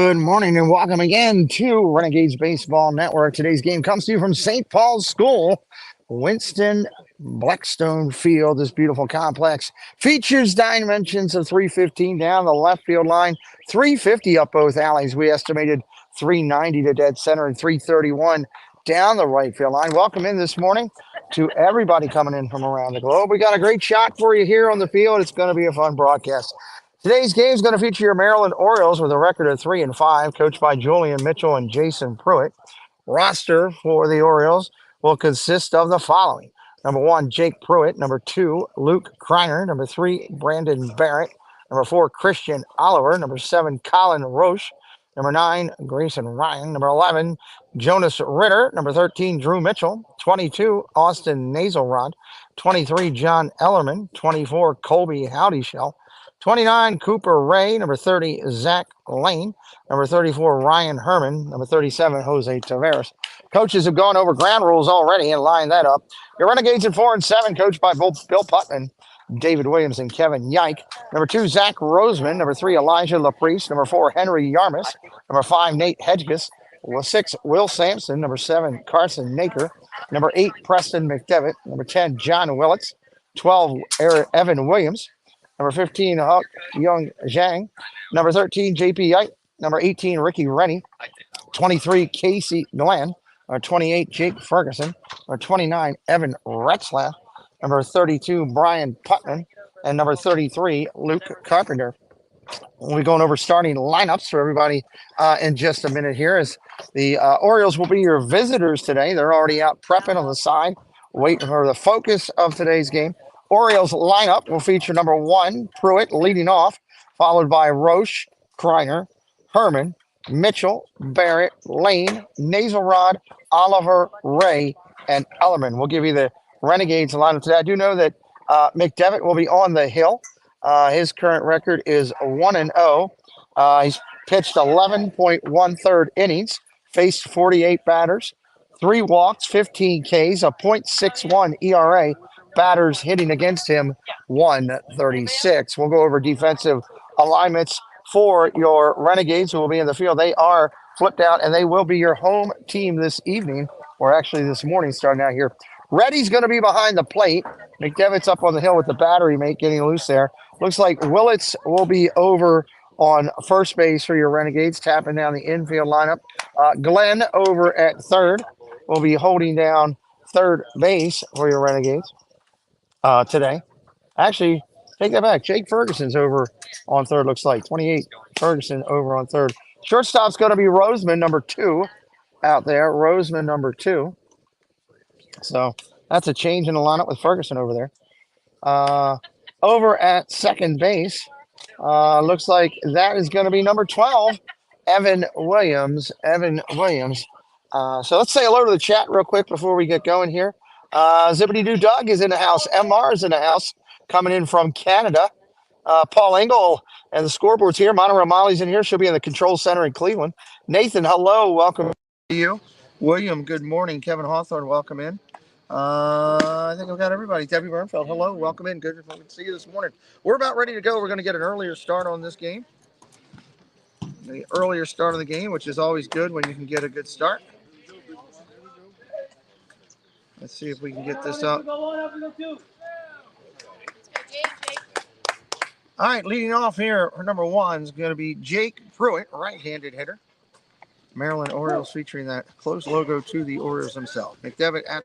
Good morning and welcome again to Renegades Baseball Network. Today's game comes to you from St. Paul's School. Winston Blackstone Field, this beautiful complex, features dimensions of 315 down the left field line, 350 up both alleys. We estimated 390 to dead center and 331 down the right field line. Welcome in this morning to everybody coming in from around the globe. We got a great shot for you here on the field. It's going to be a fun broadcast. Today's game is going to feature your Maryland Orioles with a record of 3-5, coached by Julian Mitchell and Jason Pruitt. Roster for the Orioles will consist of the following. Number 1, Jake Pruitt. Number 2, Luke Kreiner. Number 3, Brandon Barrett. Number 4, Christian Oliver. Number 7, Colin Roche. Number 9, Grayson Ryan. Number 11, Jonas Ritter. Number 13, Drew Mitchell. 22, Austin Nazelrod. 23, John Ellerman. 24, Colby Howdyshell. 29, Cooper Ray. Number 30, Zach Lane. Number 34, Ryan Herman. Number 37, Jose Taveras. Coaches have gone over ground rules already and lined that up. Your Renegades at 4-7, coached by both Bill Putman, David Williams, and Kevin Yike. Number 2, Zach Roseman. Number 3, Elijah Laprice. Number 4, Henry Yarmus. Number 5, Nate Hedges. 6, Will Sampson. Number 7, Carson Naker. Number 8, Preston McDevitt. Number 10, John Willits. 12, Evan Williams. Number 15, Huck Young Zhang. Number 13, JP Yike. Number 18, Ricky Rennie. 23, Casey Glenn. Number 28, Jake Ferguson. Number 29, Evan Retzlaff. Number 32, Brian Putman. And number 33, Luke Carpenter. We'll be going over starting lineups for everybody in just a minute here, as the Orioles will be your visitors today. They're already out prepping on the side, waiting for the focus of today's game. Orioles lineup will feature number 1, Pruitt leading off, followed by Roche, Kreiner, Herman, Mitchell, Barrett, Lane, Nazelrod, Oliver, Ray, and Ellerman. We'll give you the Renegades lineup today. I do know that McDevitt will be on the hill. His current record is 1-0. He's pitched 11.13 innings, faced 48 batters, 3 walks, 15 Ks, a .61 ERA. Batters hitting against him 136. We'll go over defensive alignments for your Renegades who will be in the field. They are flipped out, and they will be your home team this evening, or actually this morning, starting out here. Reddy's going to be behind the plate. McDevitt's up on the hill with the battery mate getting loose there. Looks like Willits will be over on first base for your Renegades, tapping down the infield lineup. Glenn over at third will be holding down third base for your Renegades today. Actually, take that back. Jake Ferguson's over on third, looks like. 28, Ferguson over on third. Shortstop's going to be Roseman, number 2, out there. Roseman, number 2. So that's a change in the lineup with Ferguson over there. Over at second base, looks like that is going to be number 12, Evan Williams. So let's say hello to the chat real quick before we get going here. Zippity Doo Doug is in the house. MR is in the house, coming in from Canada. Paul Engel and the scoreboard's here. Monica Romali's in here. She'll be in the control center in Cleveland. Nathan, hello. Welcome to you. William, good morning. Kevin Hawthorne, welcome in. I think I've got everybody. Debbie Bernfeld, hello. Welcome in. Good to see you this morning. We're about ready to go. We're going to get an earlier start on this game. The earlier start of the game, which is always good when you can get a good start. Let's see if we can get this up. All right, leading off here, number 1 is going to be Jake Pruitt, right-handed hitter. Maryland Orioles featuring that close logo to the Orioles themselves. McDevitt at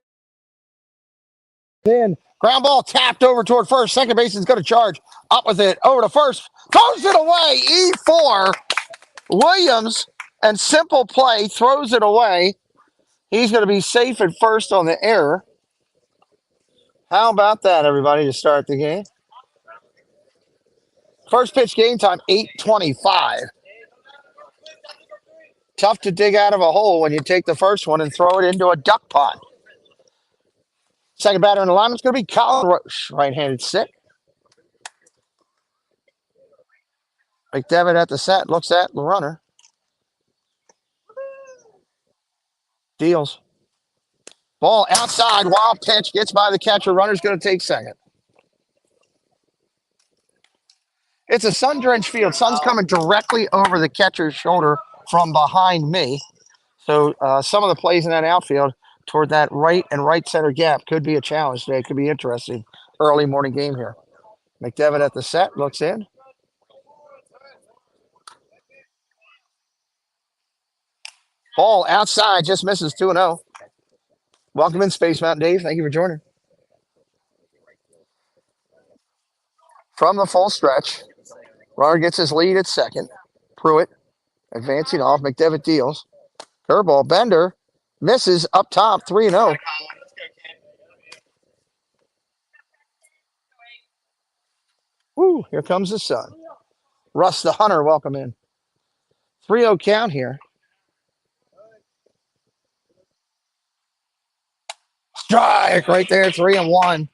then ground ball tapped over toward first. Second base is going to charge up with it over to first. Throws it away. E4. Williams and simple play throws it away. He's going to be safe at first on the error. How about that, everybody, to start the game? First pitch game time, 8:25. Tough to dig out of a hole when you take the first one and throw it into a duck pond. Second batter in the lineup is going to be Colin Roche, right-handed sit. McDevitt at the set, looks at the runner. Deals. Ball outside, wild pitch, gets by the catcher. Runner's going to take second. It's a sun-drenched field. Sun's coming directly over the catcher's shoulder from behind me. So some of the plays in that outfield toward that right and right center gap could be a challenge today. It could be interesting. Early morning game here. McDevitt at the set, looks in. Ball outside, just misses 2-0. Welcome in, Space Mountain Dave. Thank you for joining. From the full stretch, runner gets his lead at second. Pruitt advancing off. McDevitt deals. Curveball, Bender misses up top, 3-0. Woo, here comes the sun. Russ the Hunter, welcome in. 3-0 count here. Strike right there, 3-1.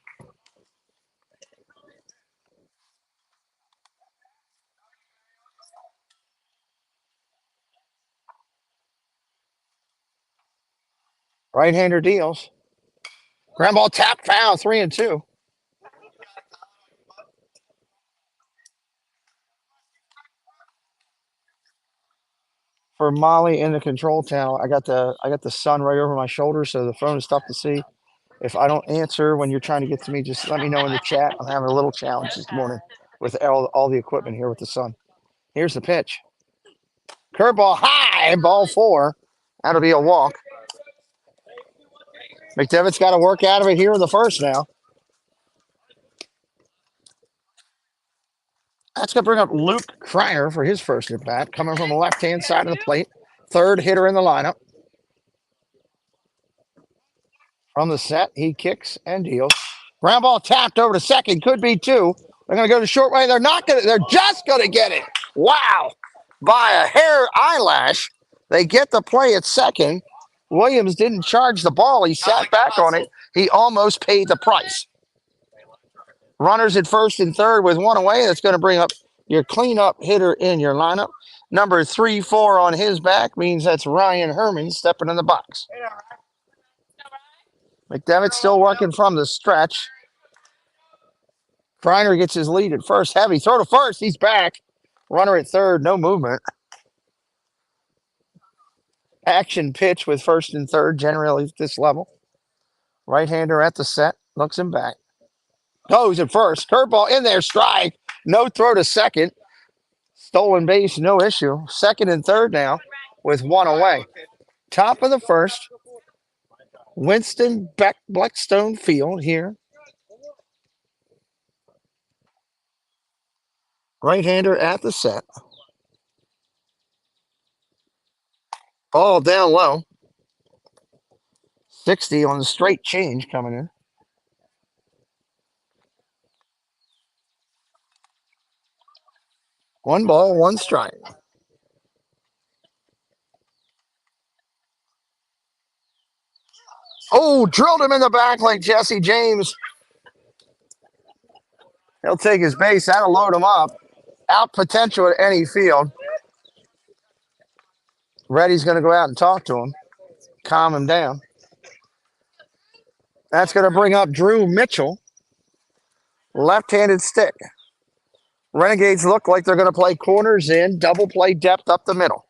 Right-hander deals. Ground ball tap foul, 3-2. For Molly in the control tower, I got the sun right over my shoulder, so the phone is tough to see. If I don't answer when you're trying to get to me, just let me know in the chat. I'm having a little challenge this morning with all the equipment here with the sun. Here's the pitch. Curveball high, ball 4. That'll be a walk. McDevitt's got to work out of it here in the first now. That's going to bring up Luke Cryer for his first at bat, coming from the left-hand side of the plate. Third hitter in the lineup. From the set, he kicks and deals. Ground ball tapped over to second. Could be 2. They're going to go to short way. They're not going to. They're just going to get it. Wow. By a hair eyelash, they get the play at second. Williams didn't charge the ball. He sat back on it. He almost paid the price. Runners at first and third with 1 away. That's going to bring up your cleanup hitter in your lineup. Number 3-4 on his back means that's Ryan Herman stepping in the box. McDevitt still working from the stretch. Kreiner gets his lead at first. Heavy throw to first. He's back. Runner at third. No movement. Action pitch with first and third generally at this level. Right-hander at the set. Looks him back. Goes at first. Curveball in there. Strike. No throw to second. Stolen base. No issue. Second and third now with 1 away. Top of the first. Winston Blackstone Field here. Right-hander at the set. Ball down low. 60 on the straight change coming in. 1 ball, 1 strike. Oh, drilled him in the back like Jesse James. He'll take his base. That'll load him up. Out potential at any field. Reddy's going to go out and talk to him. Calm him down. That's going to bring up Drew Mitchell. Left-handed stick. Renegades look like they're going to play corners in. Double play depth up the middle.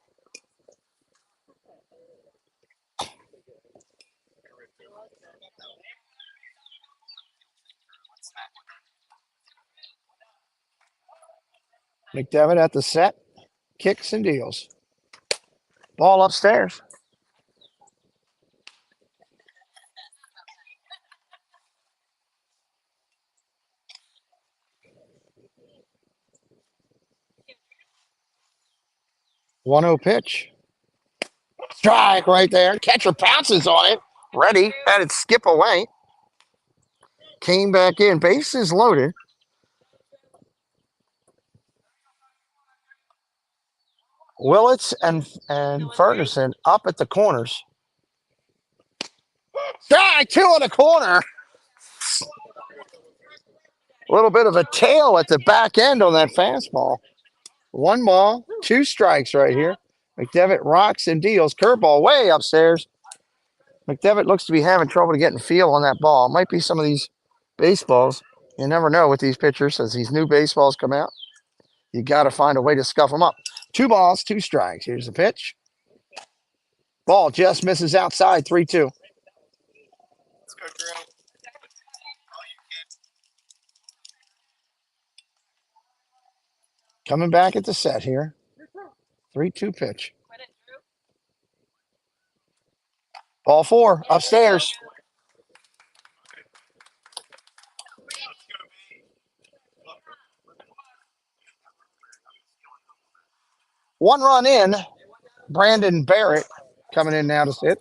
McDevitt at the set. Kicks and deals. Ball upstairs. One 0 pitch. Strike right there. Catcher pounces on it. Ready. Had it skip away. Came back in. Bases loaded. Willits and Ferguson up at the corners. Strike 2 on the corner. A little bit of a tail at the back end on that fastball. 1 ball, 2 strikes right here. McDevitt rocks and deals. Curveball way upstairs. McDevitt looks to be having trouble getting feel on that ball. It might be some of these baseballs. You never know with these pitchers as these new baseballs come out. You got to find a way to scuff them up. 2 balls, 2 strikes. Here's the pitch. Ball just misses outside, 3-2. Coming back at the set here. 3-2 pitch. Ball 4, upstairs. One run in. Brandon Barrett coming in now to sit.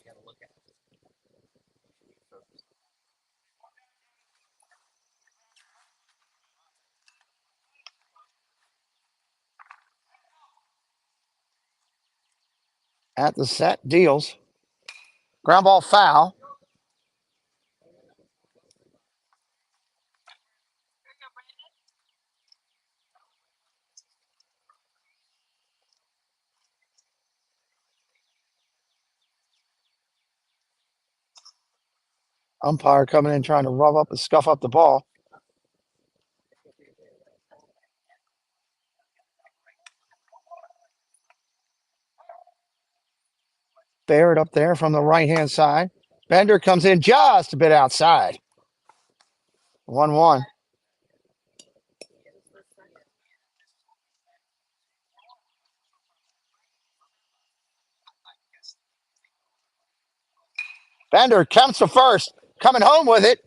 At the set, deals. Ground ball foul. Umpire coming in trying to rub up and scuff up the ball. Barrett up there from the right-hand side. Bender comes in just a bit outside. 1-1. Bender comes to first. Coming home with it.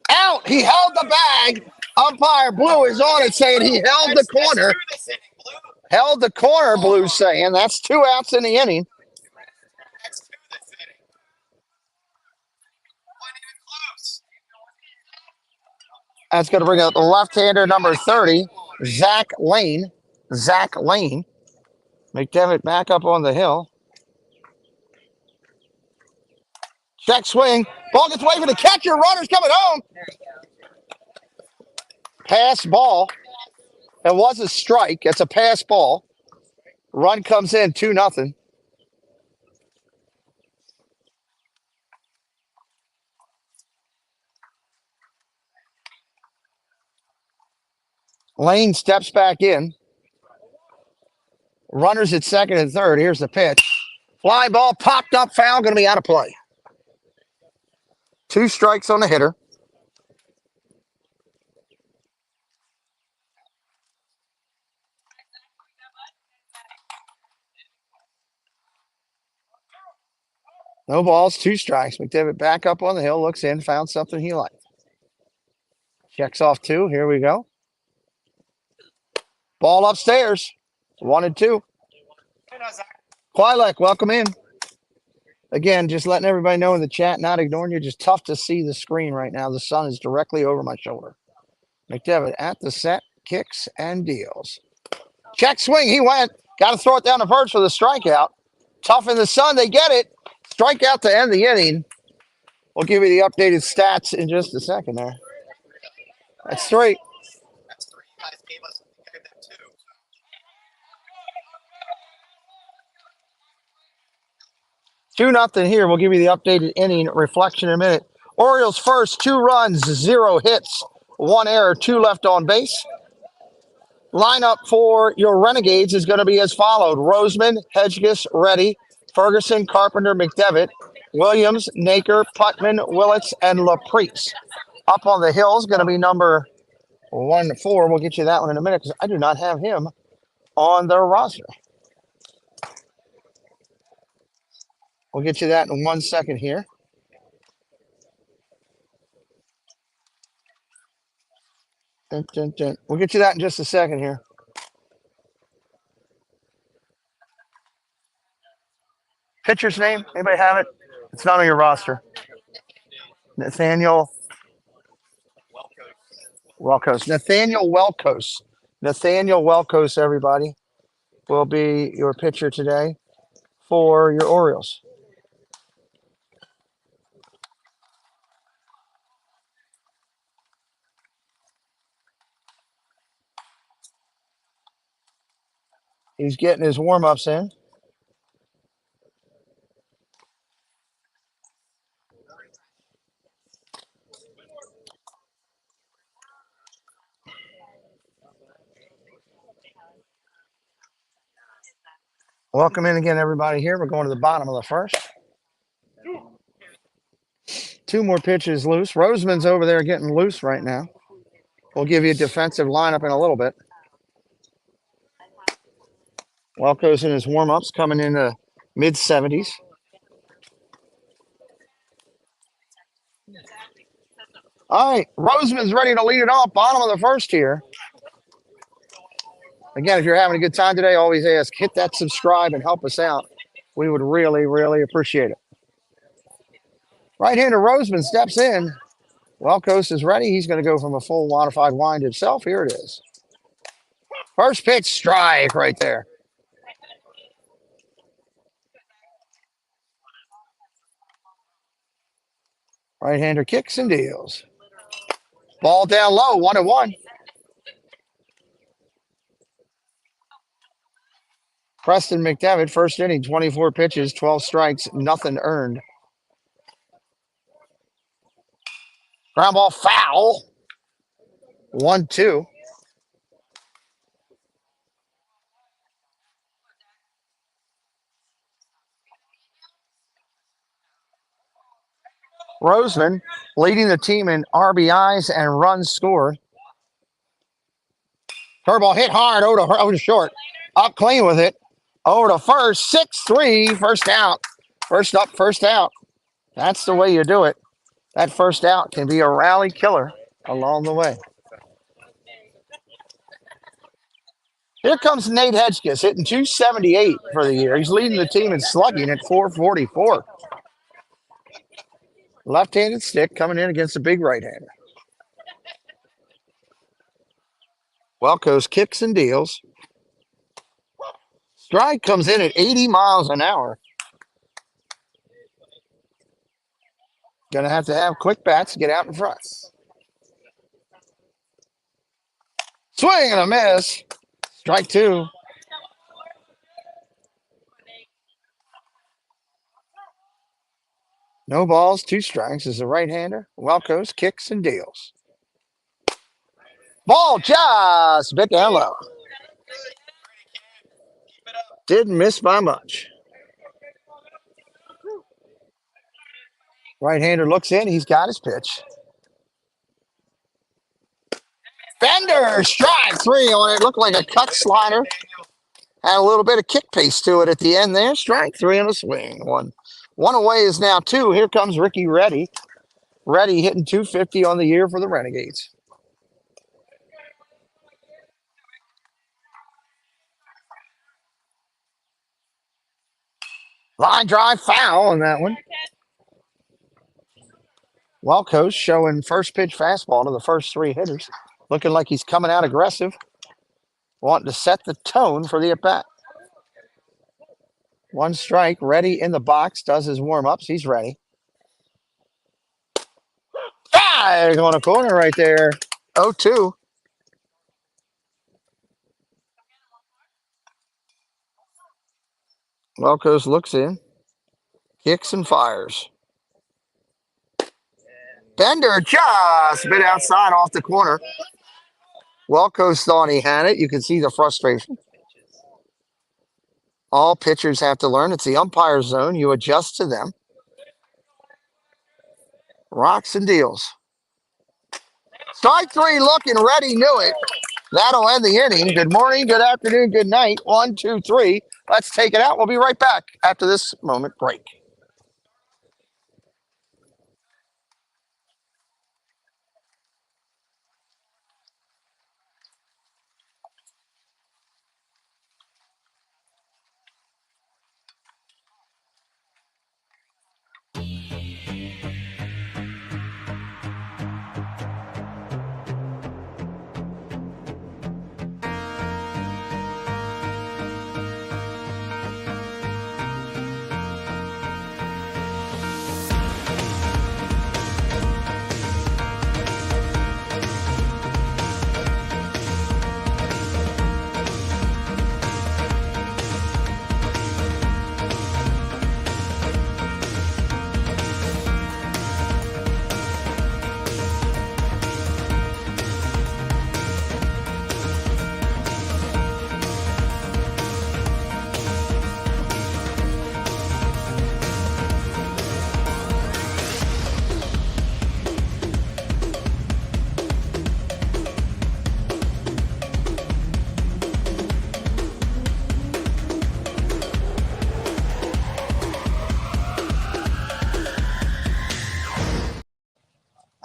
Out. He held the bag. Umpire Blue is on it saying he held the corner. Held the corner, Blue saying. That's 2 outs in the inning. That's going to bring out the left-hander, number 30, Zach Lane. Zach Lane. McDevitt back up on the hill. Check swing. Ball gets away from the catcher. Runner's coming home. Pass ball. It was a strike. It's a pass ball. Run comes in 2-0. Lane steps back in. Runners at second and third. Here's the pitch. Fly ball popped up, foul, going to be out of play. 2 strikes on the hitter. No balls, 2 strikes. McDevitt back up on the hill, looks in, found something he liked. Checks off 2. Here we go. Ball upstairs. 1-2. Quilek, welcome in. Again, just letting everybody know in the chat, not ignoring you. Just tough to see the screen right now. The sun is directly over my shoulder. McDevitt at the set, kicks and deals. Check swing. He went. Got to throw it down the first for the strikeout. Tough in the sun. They get it. Strikeout to end the inning. We'll give you the updated stats in just a second there. That's 3. 2-0 here. We'll give you the updated inning reflection in a minute. Orioles first, 2 runs, 0 hits, 1 error, 2 left on base. Lineup for your Renegades is going to be as followed. Roseman, Hedges, Reddy, Ferguson, Carpenter, McDevitt, Williams, Naker, Putman, Willits, and LaPrice. Up on the hill is going to be number 1-4. We'll get you that one in a minute because I do not have him on their roster. We'll get you that in 1 second here. Dun, dun, dun. We'll get you that in just a second here. Pitcher's name? Anybody have it? It's not on your roster. Nathaniel Welkos. Nathaniel Welkos. Nathaniel Welkos, everybody, will be your pitcher today for your Orioles. He's getting his warm-ups in. Welcome in again, everybody. Here we're going to the bottom of the first. 2 more pitches loose. Roseman's over there getting loose right now. We'll give you a defensive lineup in a little bit. Welco's in his warm-ups, coming in the mid-70s. All right, Roseman's ready to lead it off. Bottom of the first here. Again, if you're having a good time today, always ask, hit that subscribe and help us out. We would really, really appreciate it. Right-hander Roseman steps in. Welkos is ready. He's going to go from a full modified wind himself. Here it is. First pitch, strike right there. Right-hander kicks and deals. Ball down low, 1-1. Preston McDevitt, first inning, 24 pitches, 12 strikes, nothing earned. Ground ball foul. 1-2. Roseman leading the team in RBIs and runs scored. Curveball hit hard over to short. Up clean with it. Over to first. 6-3. First out. First up, first out. That's the way you do it. That first out can be a rally killer along the way. Here comes Nate Hedges hitting .278 for the year. He's leading the team in slugging at .444. Left-handed stick coming in against a big right-hander. Welkos kicks and deals. Strike comes in at 80 miles an hour. Going to have quick bats to get out in front. Swing and a miss. Strike 2. No balls, 2 strikes as a right-hander. Welkos kicks and deals. Ball just bit down low. Didn't miss by much. Right-hander looks in. He's got his pitch. Bender, strike 3 on it. Looked like a cut slider. Had a little bit of kick pace to it at the end there. Strike 3 on a swing. One away is now 2. Here comes Ricky Reddy. Reddy hitting .250 on the year for the Renegades. Line drive foul on that one. Welkos showing first pitch fastball to the first 3 hitters. Looking like he's coming out aggressive. Wanting to set the tone for the at-bat. 1 strike. Reddy in the box. Does his warm-ups. He's ready. On a corner right there. 0-2. Welkos looks in. Kicks and fires. Bender just a bit outside off the corner. Welkos thought he had it. You can see the frustration. All pitchers have to learn. It's the umpire zone. You adjust to them. Rocks and deals. Strike 3 looking. Reddy knew it. That'll end the inning. Good morning, good afternoon, good night. 1, 2, 3. Let's take it out. We'll be right back after this moment break.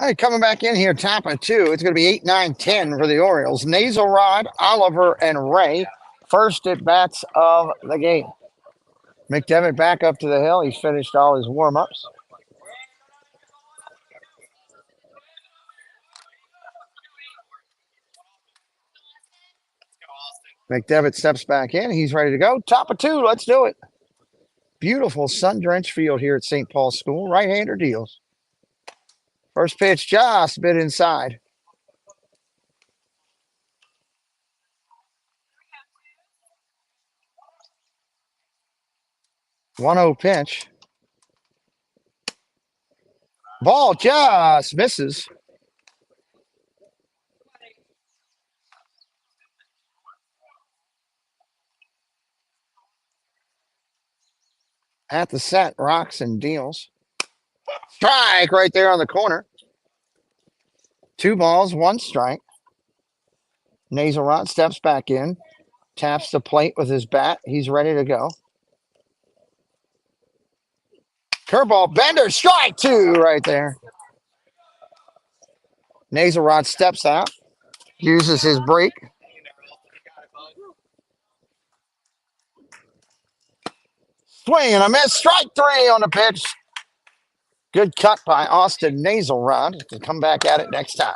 All right, coming back in here, top of 2. It's going to be 8, 9, 10 for the Orioles. Nasal Rod, Oliver, and Ray. First at bats of the game. McDevitt back up to the hill. He's finished all his warm-ups. McDevitt steps back in. He's ready to go. Top of 2. Let's do it. Beautiful sun-drenched field here at St. Paul's School. Right-hander deals. First pitch just a bit inside. 1-0 pitch. Ball just misses. At the set, rocks and deals. Strike right there on the corner. 2 balls, 1 strike. Nasal Rod steps back in, taps the plate with his bat. He's ready to go. Curveball, bender, strike 2 right there. Nasal Rod steps out, uses his break. Swing and a miss, strike 3 on the pitch. Good cut by Austin Nasal Rod to come back at it next time.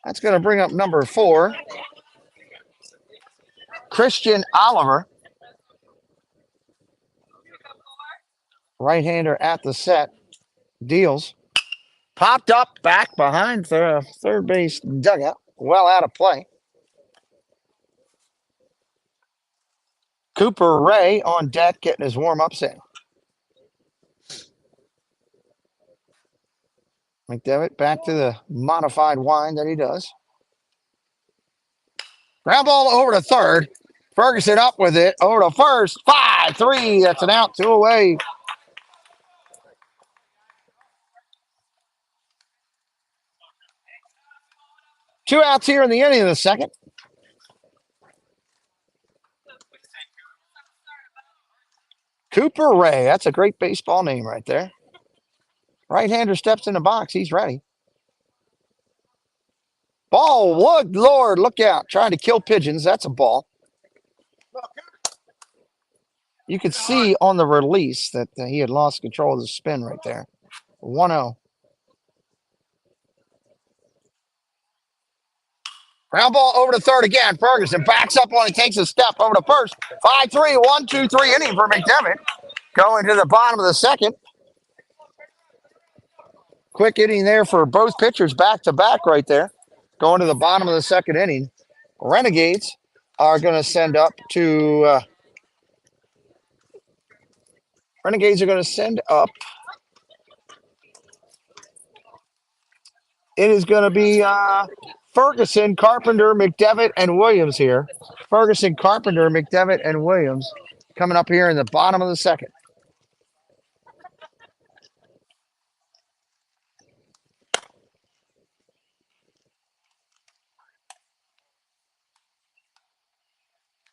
That's going to bring up number 4, Christian Oliver. Right-hander at the set, deals. Popped up back behind the third base dugout. Well out of play. Cooper Ray on deck getting his warm-ups in. McDevitt back to the modified wind that he does. Ground ball over to third. Ferguson up with it. Over to first. 5-3. That's an out, 2 away. Two outs here in the inning of the second. Cooper Ray. That's a great baseball name right there. Right-hander steps in the box. He's ready. Ball, Wood, Lord, look out. Trying to kill pigeons. That's a ball. You could see on the release that he had lost control of the spin right there. 1-0. Ground ball over to third again. Ferguson backs up on it, takes a step over to first. 5-3, 1-2-3 inning for McDevitt. Going to the bottom of the second. Quick inning there for both pitchers back to back right there. Going to the bottom of the second inning. Renegades are going to send up to Renegades are going to send up. It is going to be Ferguson, Carpenter, McDevitt, and Williams here. Ferguson, Carpenter, McDevitt, and Williams coming up here in the bottom of the second.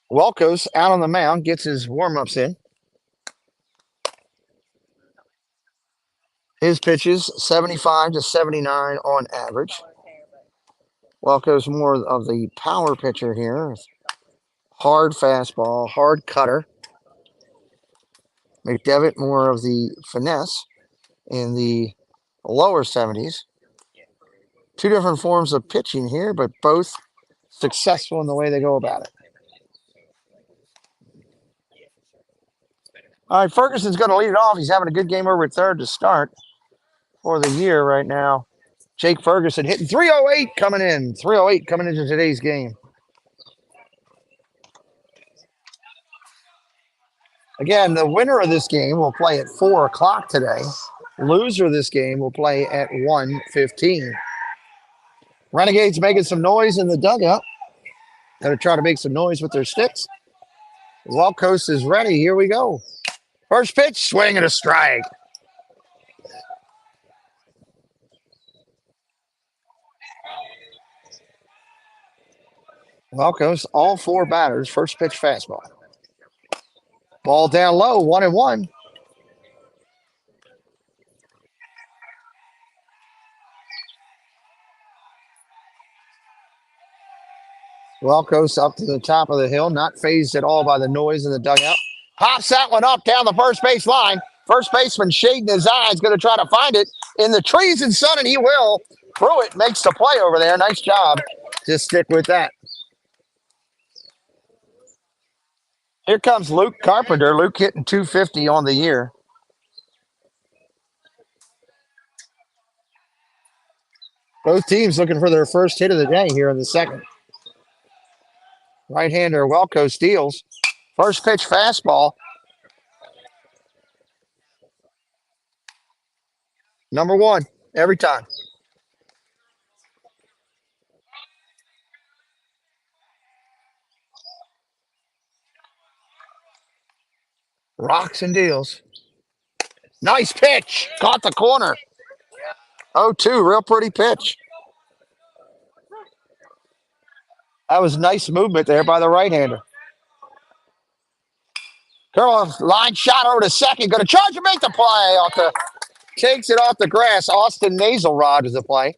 Welkos out on the mound, gets his warm-ups in. His pitches, 75 to 79 on average. Welkos more of the power pitcher here. Hard fastball, hard cutter. McDevitt more of the finesse in the lower 70s. 2 different forms of pitching here, but both successful in the way they go about it. All right, Ferguson's going to lead it off. He's having a good game over at third to start for the year right now. Jake Ferguson hitting 308 coming in. 308 coming into today's game. Again, the winner of this game will play at 4 o'clock today. Loser of this game will play at 1:15. Renegades making some noise in the dugout. Going to try to make some noise with their sticks. Welkos is ready. Here we go. First pitch, swing and a strike. Welkos, all 4 batters. First pitch fastball. Ball down low, 1-1. Welkos up to the top of the hill, not phased at all by the noise in the dugout. Pops that one up down the first base line. First baseman shading his eyes, going to try to find it in the trees and sun, and he will. Pruitt makes the play over there. Nice job. Just stick with that. Here comes Luke Carpenter. Luke hitting 250 on the year. Both teams looking for their first hit of the day here in the second. Right-hander Welko steals. First pitch fastball. Number one, every time. Rocks and deals. Nice pitch. Caught the corner. 0-2, real pretty pitch. That was nice movement there by the right-hander. Curl line shot over to second. Going to charge and make the play. Takes it off the grass. Austin Naselrod is the play.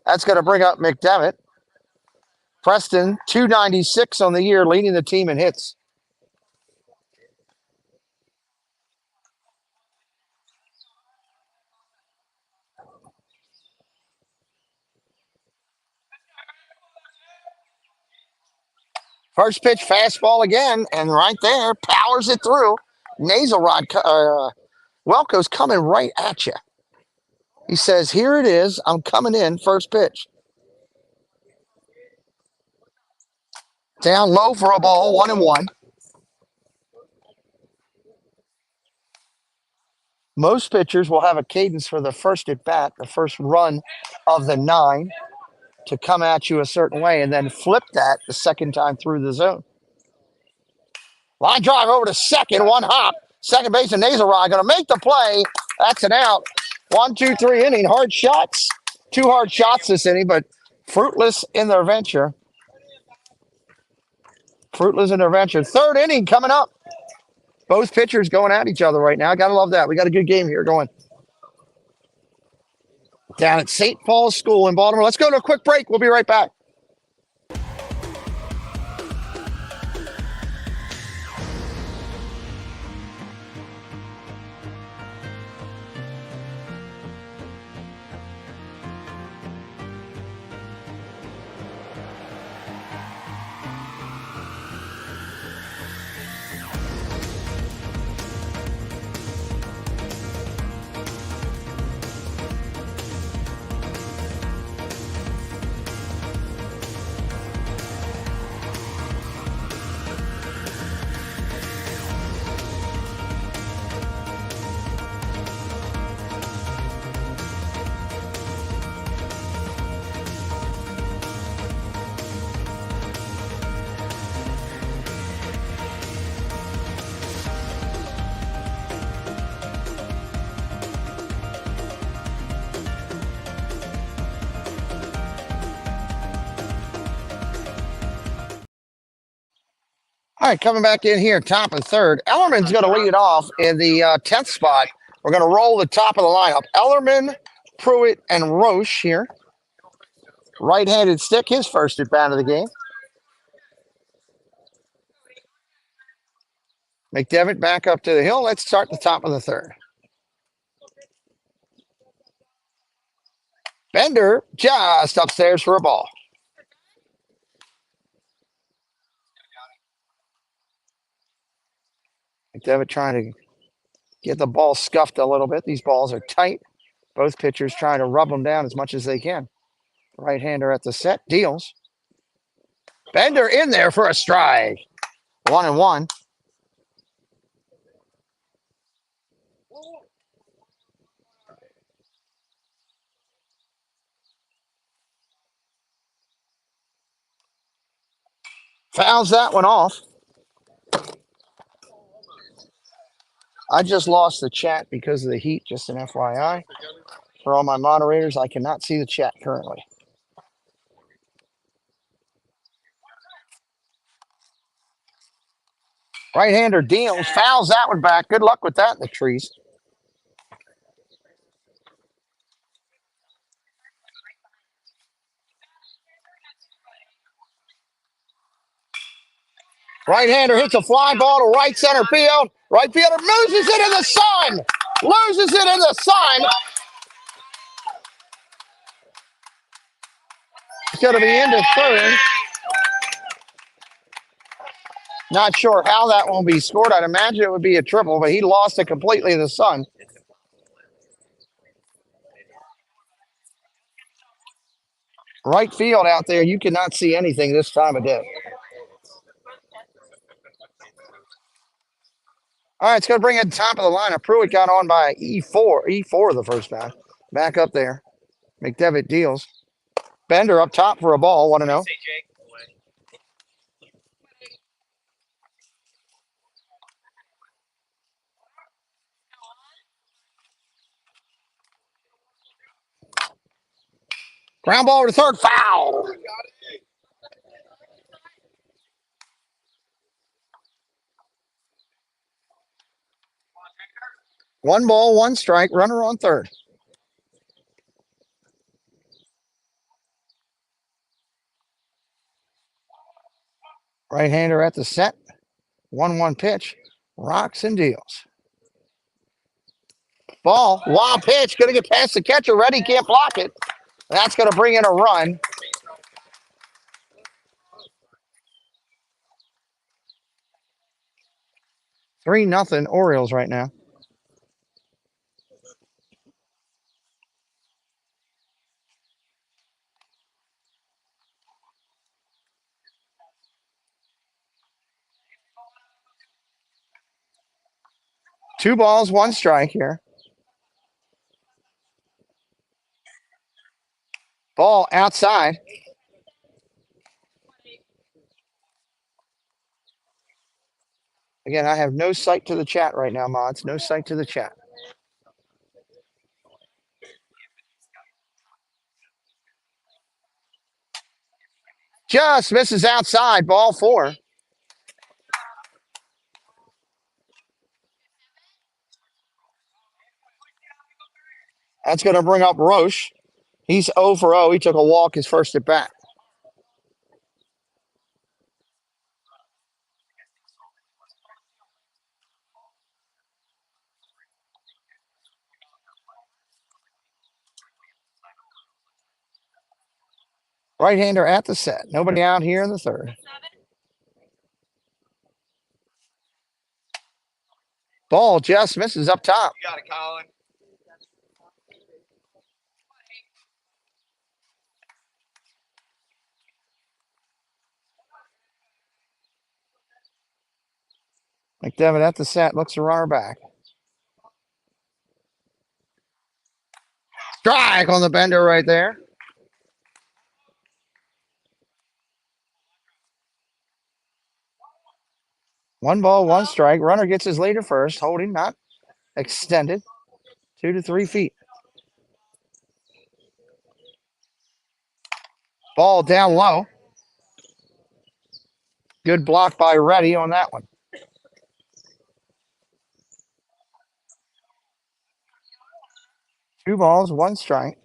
That's going to bring up McDevitt. Preston, 296 on the year, leading the team in hits. First pitch fastball again, and right there, powers it through. Naselrod, Welko's coming right at you. He says, here it is. I'm coming in, first pitch. Down low for a ball, 1-1. Most pitchers will have a cadence for the first at bat, the first run of the 9, to come at you a certain way, and then flip that the second time through the zone. Line drive over to second, one hop. Second baseman Naselrod going to make the play. That's an out. 1, 2, 3 inning. Hard shots. 2 hard shots this inning, but fruitless in their venture. Fruitless in their venture. Third inning coming up. Both pitchers going at each other right now. Got to love that. We got a good game here going. Down at St. Paul's School in Baltimore. Let's go to a quick break. We'll be right back. All right, coming back in here, top of third. Ellerman's going to lead it off in the 10th spot. We're going to roll the top of the lineup. Ellerman, Pruitt, and Roche here. Right-handed stick, his first at bat of the game. McDevitt back up to the hill. Let's start the top of the third. Bender just upstairs for a ball. McDevitt trying to get the ball scuffed a little bit. These balls are tight. Both pitchers trying to rub them down as much as they can. Right-hander at the set, deals. Bender in there for a strike. 1-1. Fouls that one off. I just lost the chat because of the heat, just an FYI. For all my moderators, I cannot see the chat currently. Right-hander deals, fouls that one back. Good luck with that in the trees. Right-hander hits a fly ball to right center field. Right fielder loses it in the sun. Loses it in the sun. It's going to be into third. Not sure how that won't be scored. I'd imagine it would be a triple, but he lost it completely in the sun. Right field out there, you cannot see anything this time of day. All right, it's going to bring it top of the lineup. Pruitt got on by E4 the first time. Back up there. McDevitt deals. Bender up top for a ball, 1-0. Ground ball to third, foul. One ball, one strike, runner on third. Right-hander at the set. 1-1 pitch. Rocks and deals. Ball, wild pitch, going to get past the catcher. Ready, can't block it. That's going to bring in a run. Three nothing Orioles right now. Two balls, one strike here. Ball outside. Again, I have no sight to the chat right now, mods. No sight to the chat. Just misses outside. Ball four. That's going to bring up Roche. He's 0 for 0. He took a walk his first at bat. Right-hander at the set. Nobody out here in the third. Ball just misses up top. You got it, Colin. McDevitt at the set. Looks to runner back. Strike on the bender right there. One ball, one strike. Runner gets his lead at first. Holding, not extended. 2 to 3 feet. Ball down low. Good block by Reddy on that one. Two balls, one strike.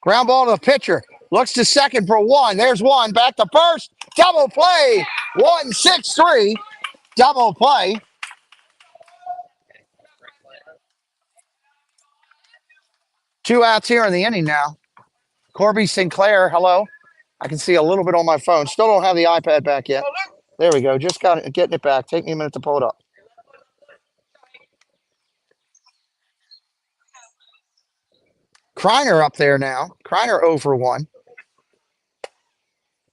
Ground ball to the pitcher. Looks to second for one. There's one. Back to first. Double play. 1-6-3. Double play. Two outs here in the inning now. Corby Sinclair, hello. I can see a little bit on my phone. Still don't have the iPad back yet. There we go. Just got it, getting it back. Take me a minute to pull it up. Kreiner up there now. Kreiner 0 for 1.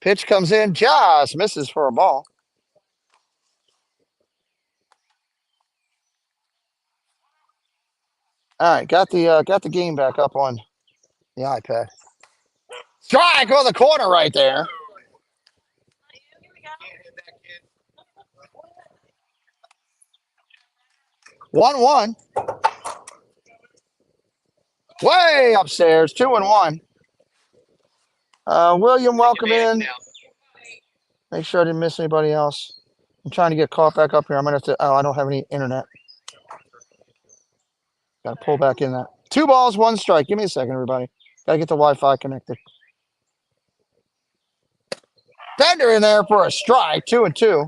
Pitch comes in, just misses for a ball. All right, got the game back up on the iPad. Strike on the corner right there. One. Way upstairs, 2-1. William, welcome in. Make sure I didn't miss anybody else. I'm trying to get caught back up here. I'm gonna have to. Oh, I don't have any internet. Got to pull back in that. 2 balls, 1 strike. Give me a second, everybody. Got to get the Wi-Fi connected. Bender in there for a strike, 2-2.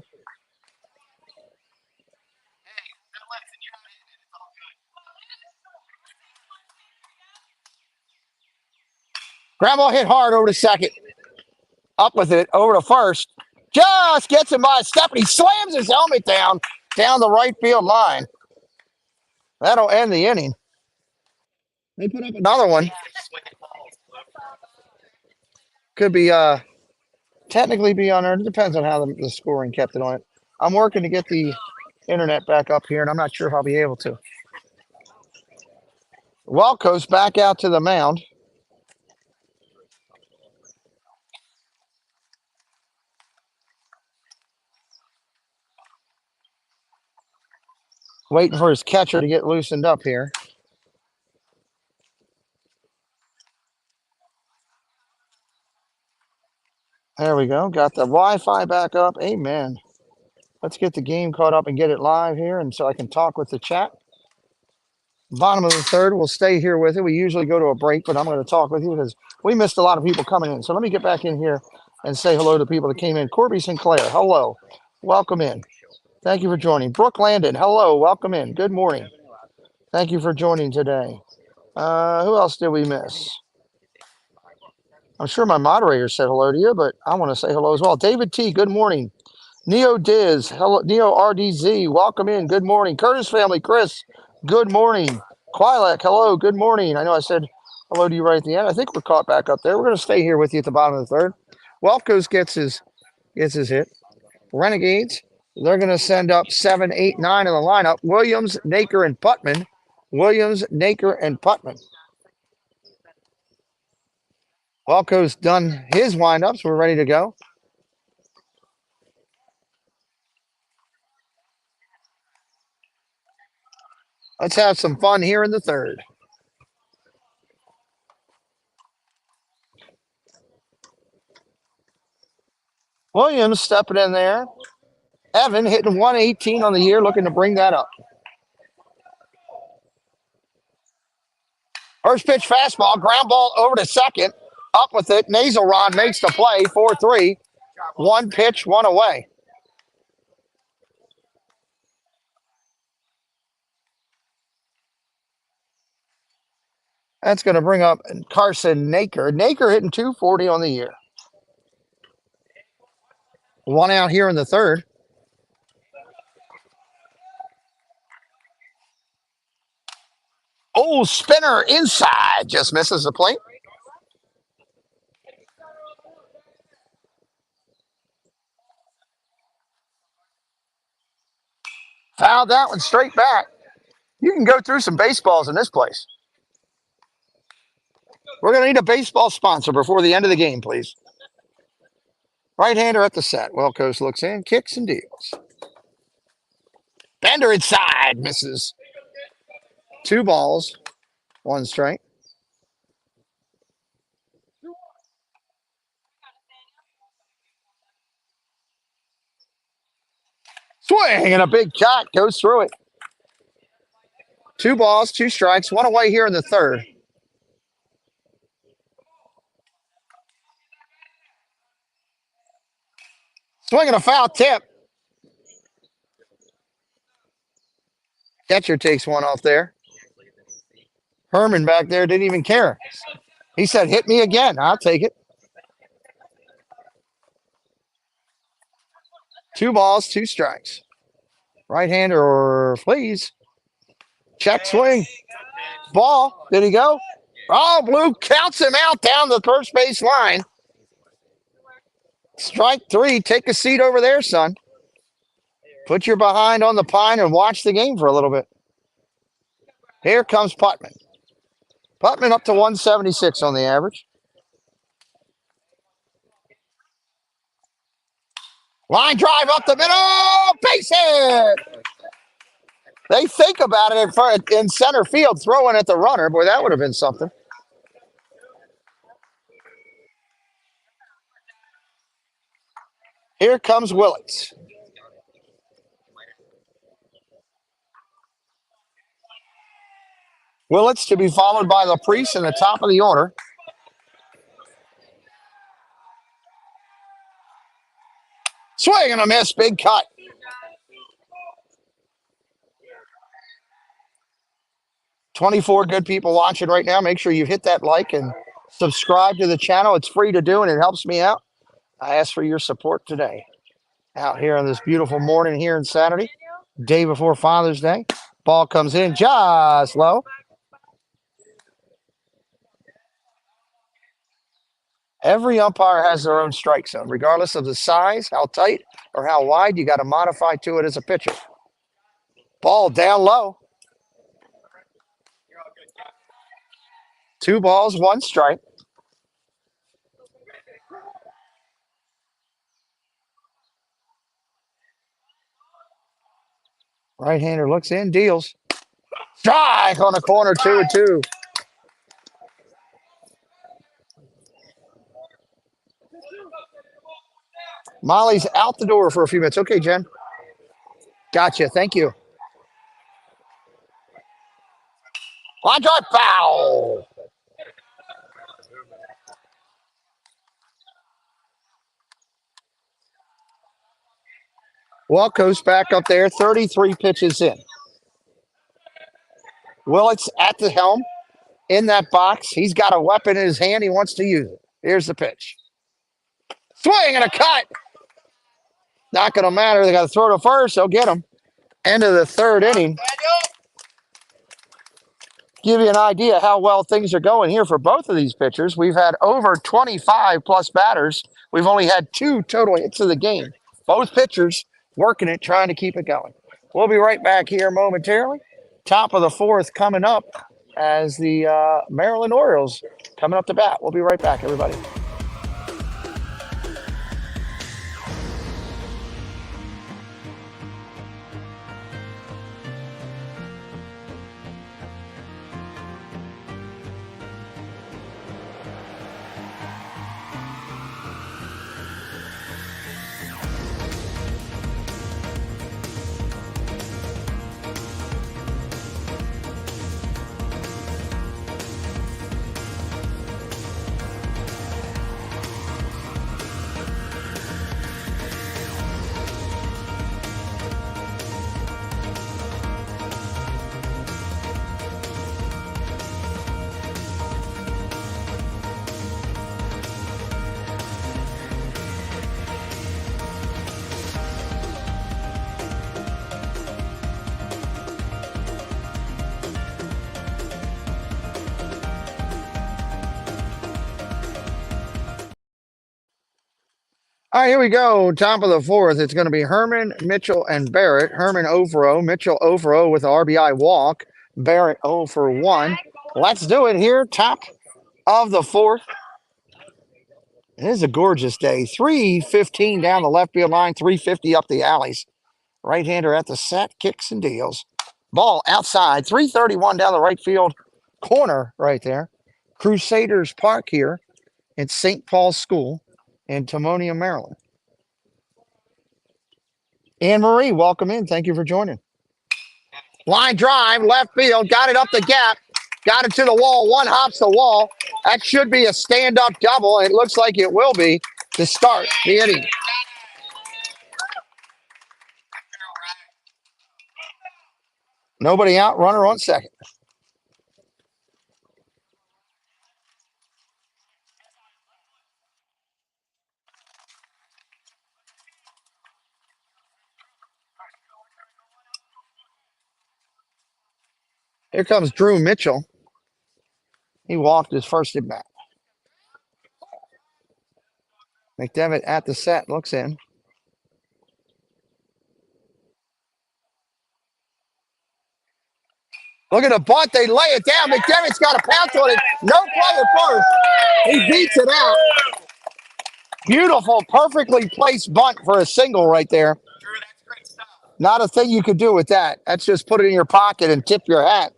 Grandma hit hard over to second. Up with it, over to first. Just gets him by a step, and he slams his helmet down the right field line. That'll end the inning. They put up another one. Could be technically be on there. It depends on how the scoring kept it on it. I'm working to get the internet back up here, and I'm not sure if I'll be able to. Welco's back out to the mound. Waiting for his catcher to get loosened up here. There we go. Got the Wi-Fi back up. Amen. Let's get the game caught up and get it live here, and so I can talk with the chat. Bottom of the third, we'll stay here with it. We usually go to a break, but I'm going to talk with you because we missed a lot of people coming in. So let me get back in here and say hello to people that came in. Corby Sinclair, hello. Welcome in. Thank you for joining. Brooke Landon, hello. Welcome in. Good morning. Thank you for joining today. Who else did we miss? I'm sure my moderator said hello to you, but I want to say hello as well. David T, good morning. Neo Diz, hello. Neo RDZ, welcome in. Good morning. Curtis family, Chris, good morning. Quilek, hello. Good morning. I know I said hello to you right at the end. I think we're caught back up there. We're going to stay here with you at the bottom of the third. Welkos gets his hit. Renegades, they're going to send up 7, 8, 9 in the lineup. Williams, Naker, and Putman. Williams, Naker, and Putman. Welko's done his windups. We're ready to go. Let's have some fun here in the third. Williams stepping in there. Evan hitting 118 on the year, looking to bring that up. First pitch fastball, ground ball over to second. Up with it. Nazelron makes the play, 4-3. One pitch, one away. That's going to bring up Carson Naker. Naker hitting 240 on the year. One out here in the third. Oh, spinner inside. Just misses the plate. Fouled that one straight back. You can go through some baseballs in this place. We're going to need a baseball sponsor before the end of the game, please. Right-hander at the set. Welkos looks in, kicks and deals. Bender inside, misses. 2 balls, 1 strike. Swing and a big shot goes through it. 2 balls, 2 strikes, 1 away here in the third. Swinging a foul tip. Catcher takes one off there. Herman back there didn't even care. He said, hit me again. I'll take it. 2 balls, 2 strikes. Right-hander, please. Check swing. Ball. Did he go? Oh, Blue counts him out down the first base line. Strike 3. Take a seat over there, son. Put your behind on the pine and watch the game for a little bit. Here comes Putman. Putman up to 176 on the average. Line drive up the middle. Base hit. They think about it in center field, throwing at the runner. Boy, that would have been something. Here comes Willits. Willits to be followed by LaPriest in the top of the order. Swing and a miss. Big cut. "24 good people watching right now. Make sure you hit that like and subscribe to the channel. It's free to do, and it helps me out. I ask for your support today. Out here on this beautiful morning here on Saturday, day before Father's Day. Ball comes in just low. Every umpire has their own strike zone, regardless of the size, how tight, or how wide. You got to modify to it as a pitcher. Ball down low. 2 balls, 1 strike. Right-hander looks in, deals. Strike on the corner, 2-2. Molly's out the door for a few minutes. Okay, Jen. Gotcha. Thank you. Line drive, foul. Walco's back up there, 33 pitches in. Willett's at the helm in that box. He's got a weapon in his hand. He wants to use it. Here's the pitch. Swing and a cut. Not going to matter. They got to throw to first. They'll get him. End of the 3rd inning. Give you an idea how well things are going here for both of these pitchers. We've had over 25 plus batters. We've only had 2 total hits of the game. Both pitchers working it, trying to keep it going. We'll be right back here momentarily. Top of the 4th coming up as the Maryland Orioles coming up to bat. We'll be right back, everybody. All right, here we go. Top of the 4th. It's going to be Herman, Mitchell, and Barrett. Herman 0 for 0. Mitchell 0 for 0 with an RBI walk. Barrett 0 for 1. Let's do it here. Top of the 4th. It is a gorgeous day. 315 down the left field line, 350 up the alleys. Right-hander at the set, kicks and deals. Ball outside, 331 down the right field corner right there. Crusaders Park here at St. Paul's School in Timonium, Maryland. Anne Marie, welcome in. Thank you for joining. Line drive, left field, got it up the gap, got it to the wall. 1 hops the wall. That should be a stand-up double. It looks like it will be to start the inning. Nobody out, runner on second. Here comes Drew Mitchell. He walked his first at bat. McDevitt at the set, looks in. Look at the bunt. They lay it down. McDevitt's got a pounce on it. No play at first. He beats it out. Beautiful, perfectly placed bunt for a single right there. Not a thing you could do with that. That's just put it in your pocket and tip your hat.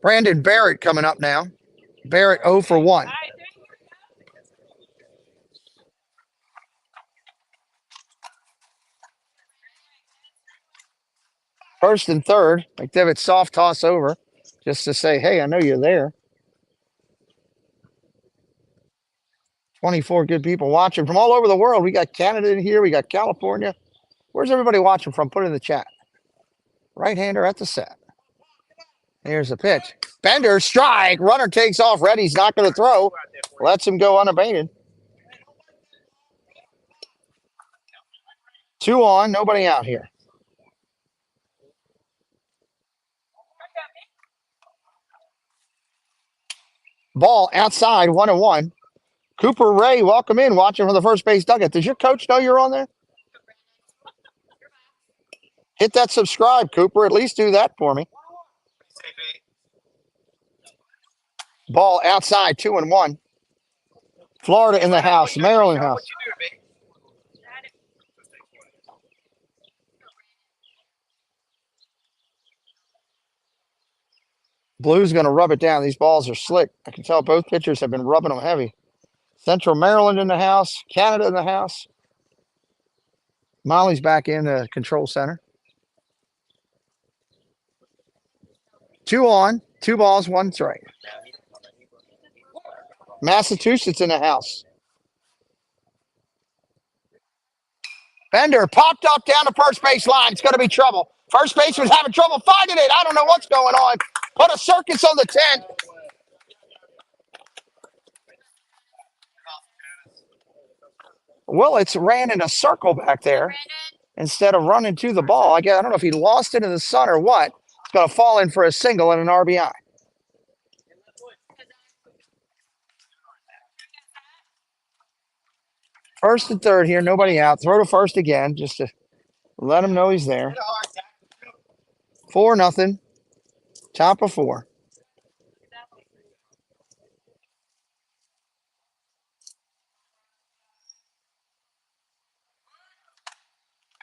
Brandon Barrett coming up now. Barrett 0 for 1. First and third. McDevitt soft toss over just to say, hey, I know you're there. 24 good people watching from all over the world. We got Canada in here. We got California. Where's everybody watching from? Put it in the chat. Right-hander at the set. Here's the pitch. Bender, strike. Runner takes off. Reddy's not going to throw. Lets him go unabated. 2 on, nobody out here. Ball outside, 1-1. Cooper Ray, welcome in, watching from the first base dugout. Does your coach know you're on there? Hit that subscribe, Cooper. At least do that for me. Ball outside, 2-1. Florida in the house, Maryland house. Blue's going to rub it down. These balls are slick. I can tell both pitchers have been rubbing them heavy. Central Maryland in the house, Canada in the house. Molly's back in the control center. 2 on, 2 balls, 1 strike. Massachusetts in the house. Bender popped up down the first base line. It's going to be trouble. First baseman's having trouble finding it. I don't know what's going on. Put a circus on the tent. Willits ran in a circle back there instead of running to the ball. I don't know if he lost it in the sun or what. It's going to fall in for a single and an RBI. First and third here, nobody out. Throw to first again just to let him know he's there. 4-0. Top of 4.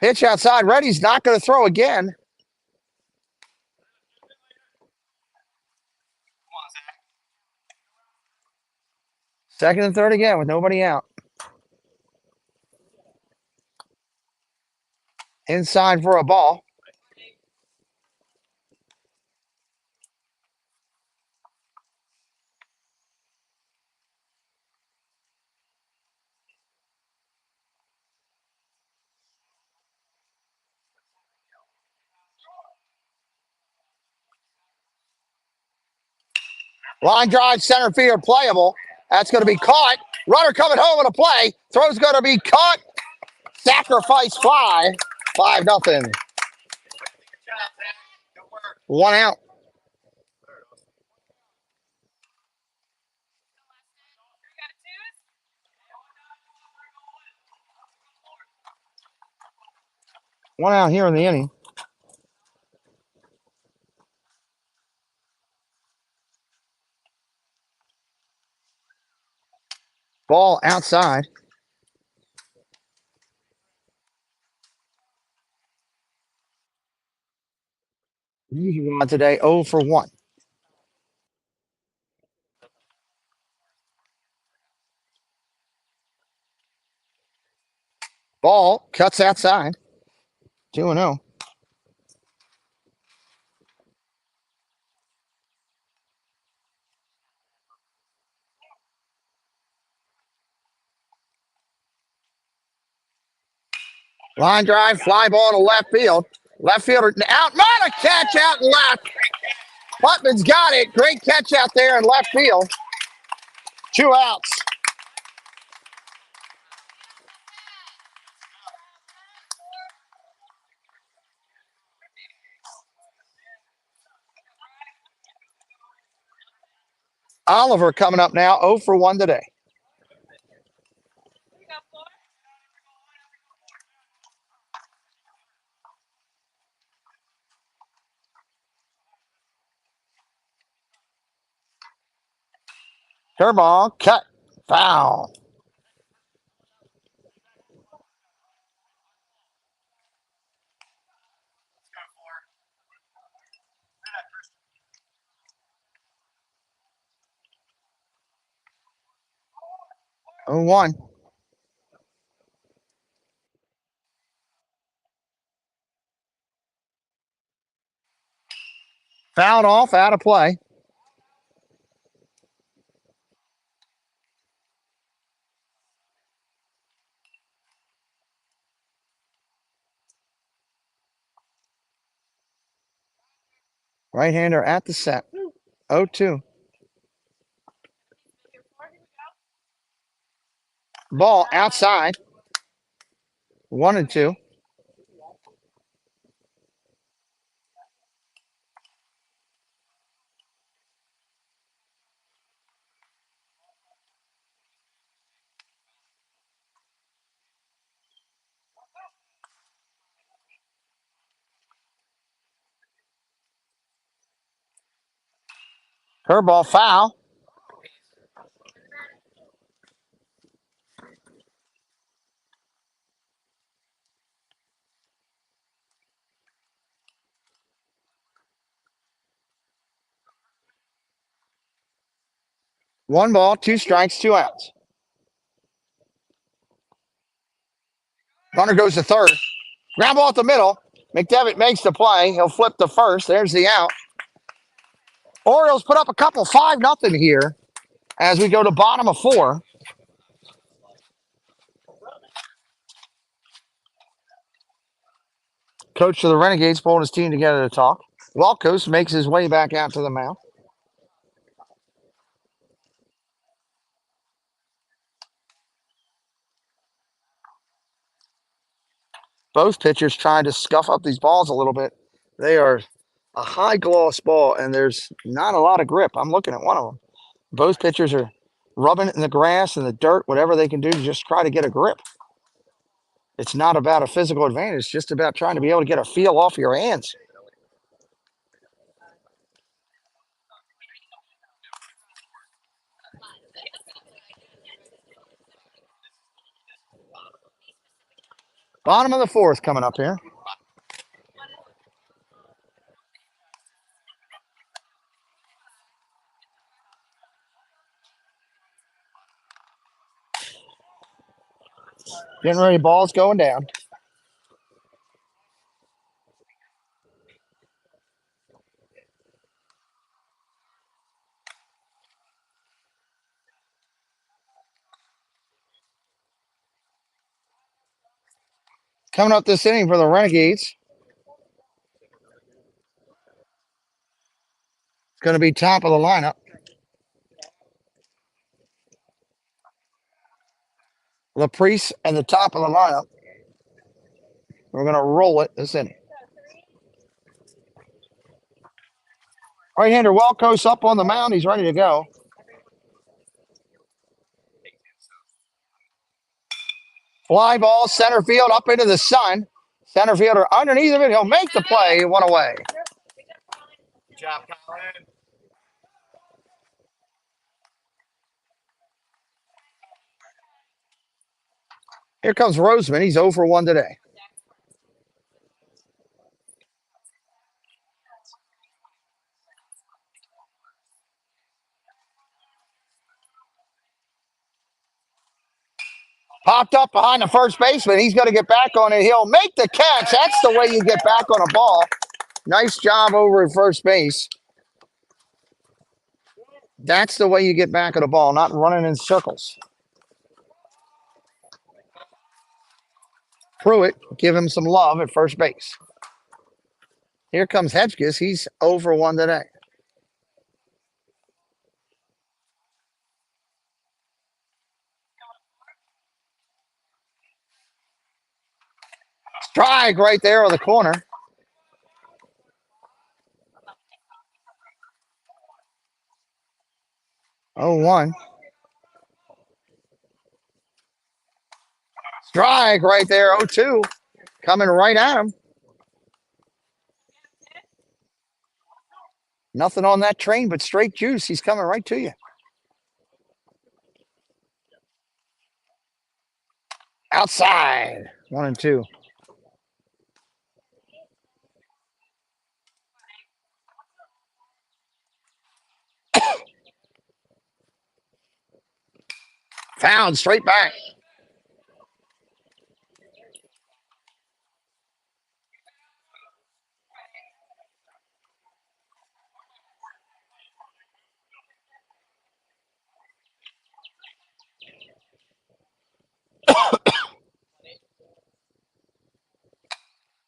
Pitch outside. Reddy's not going to throw again. Second and third again with nobody out. Inside for a ball. Line drive, center field, playable. That's going to be caught. Runner coming home on a play. Throw's going to be caught. Sacrifice fly. 5-0. 1 out. One out here in the inning. Ball outside. Today, 0 for 1. Ball cuts outside. 2-0. Line drive, fly ball to left field. Left fielder out. Not a catch out and left. Putman's got it. Great catch out there in left field. 2 outs. Oliver coming up now, 0 for 1 today. Curveball, cut, foul. Oh, 1. Fouled off, out of play. Right-hander at the set. 0-2. Ball outside. 1-2. Curveball foul. One ball, 2 strikes, 2 outs. Runner goes to third. Ground ball at the middle. McDevitt makes the play. He'll flip to first. There's the out. Orioles put up a couple, 5-0 here as we go to bottom of 4. Coach of the Renegades pulling his team together to talk. Walkos makes his way back out to the mound. Both pitchers trying to scuff up these balls a little bit. They are a high gloss ball, and there's not a lot of grip. I'm looking at one of them. Both pitchers are rubbing it in the grass and the dirt, whatever they can do to just try to get a grip. It's not about a physical advantage. It's just about trying to be able to get a feel off your hands. Bottom of the 4th coming up here. Getting ready, balls going down. Coming up this inning for the Renegades. It's going to be top of the lineup. Laprice at the top of the lineup. We're going to roll it this inning. Right-hander Welkos up on the mound. He's ready to go. Fly ball, center field, up into the sun. Center fielder underneath of it. He'll make the play. 1 away. Good job, Colin. Here comes Roseman. He's 0 for 1 today. Popped up behind the first baseman. He's going to get back on it. He'll make the catch. That's the way you get back on a ball. Nice job over at first base. That's the way you get back on a ball, not running in circles. Pruitt, give him some love at first base. Here comes Hedges. He's 0 for 1 today. Strike right there on the corner. 0-1. Strike right there. 0-2. Coming right at him. Nothing on that train but straight juice. He's coming right to you. Outside. 1-2. Found straight back.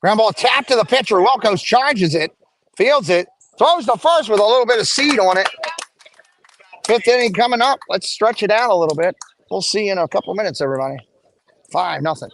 Ground ball tapped to the pitcher. Welkos charges it, fields it, Throws the first with a little bit of seed on it. Fifth inning coming up. Let's stretch it out a little bit. We'll see you in a couple minutes, everybody. 5-0.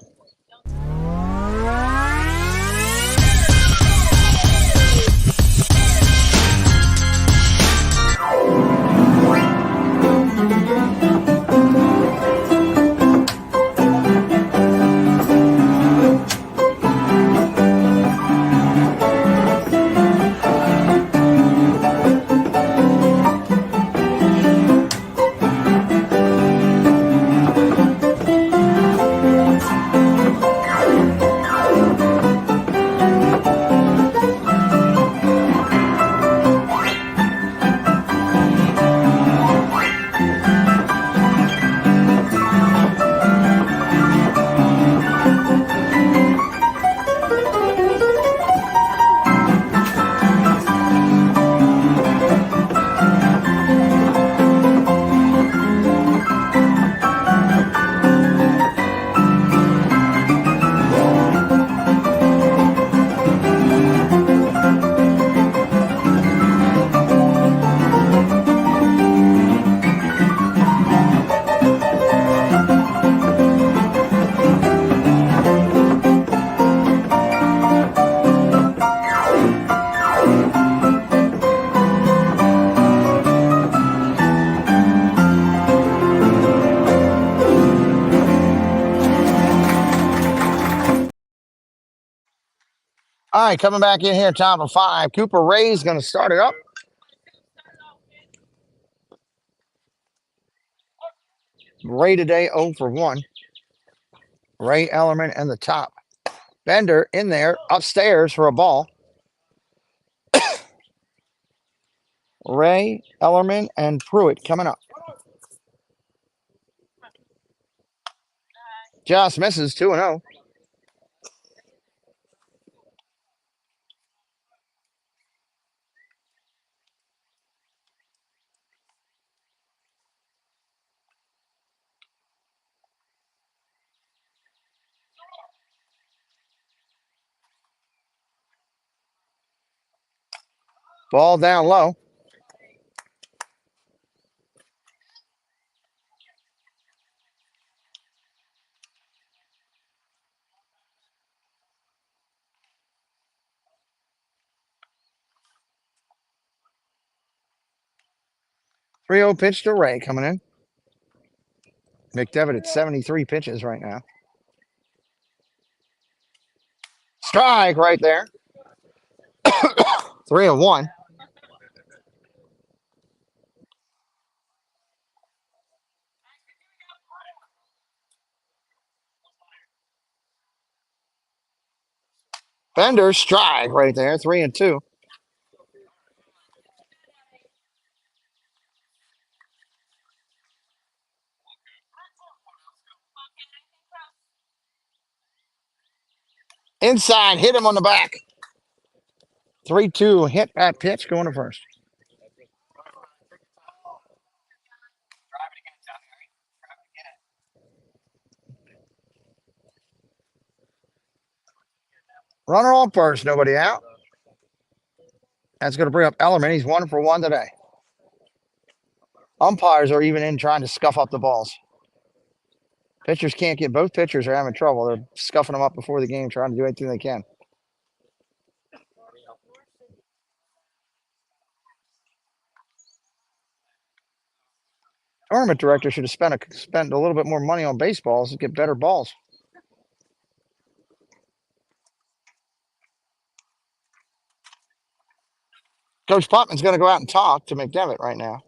All right, coming back in here, top of 5. Cooper Ray's going to start it up. Ray today 0 for 1. Ray Ellerman in the top. Bender in there, upstairs for a ball. Ray, Ellerman, and Pruitt coming up. Just misses 2-0. Ball down low. Three-0 pitch to Ray coming in. McDevitt at 73 pitches right now. Strike right there. 3-1. Bender strike right there. 3-2. Inside, hit him on the back. 3-2 hit that pitch going to first. Runner on first, nobody out. That's going to bring up Ellerman. He's 1 for 1 today. Umpires are even in trying to scuff up the balls. Pitchers can't get, both pitchers are having trouble. They're scuffing them up before the game, trying to do anything they can. Tournament director should have spent a little bit more money on baseballs to get better balls. Coach Putman's going to go out and talk to McDevitt right now.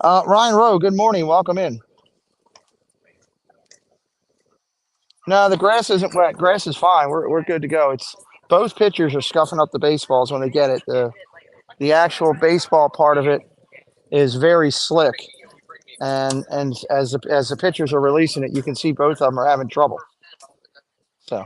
Ryan Rowe, good morning. Welcome in. No, the grass isn't wet. Grass is fine. We're good to go. It's both pitchers are scuffing up the baseballs when they get it. The actual baseball part of it is very slick, and as the pitchers are releasing it, you can see both of them are having trouble. So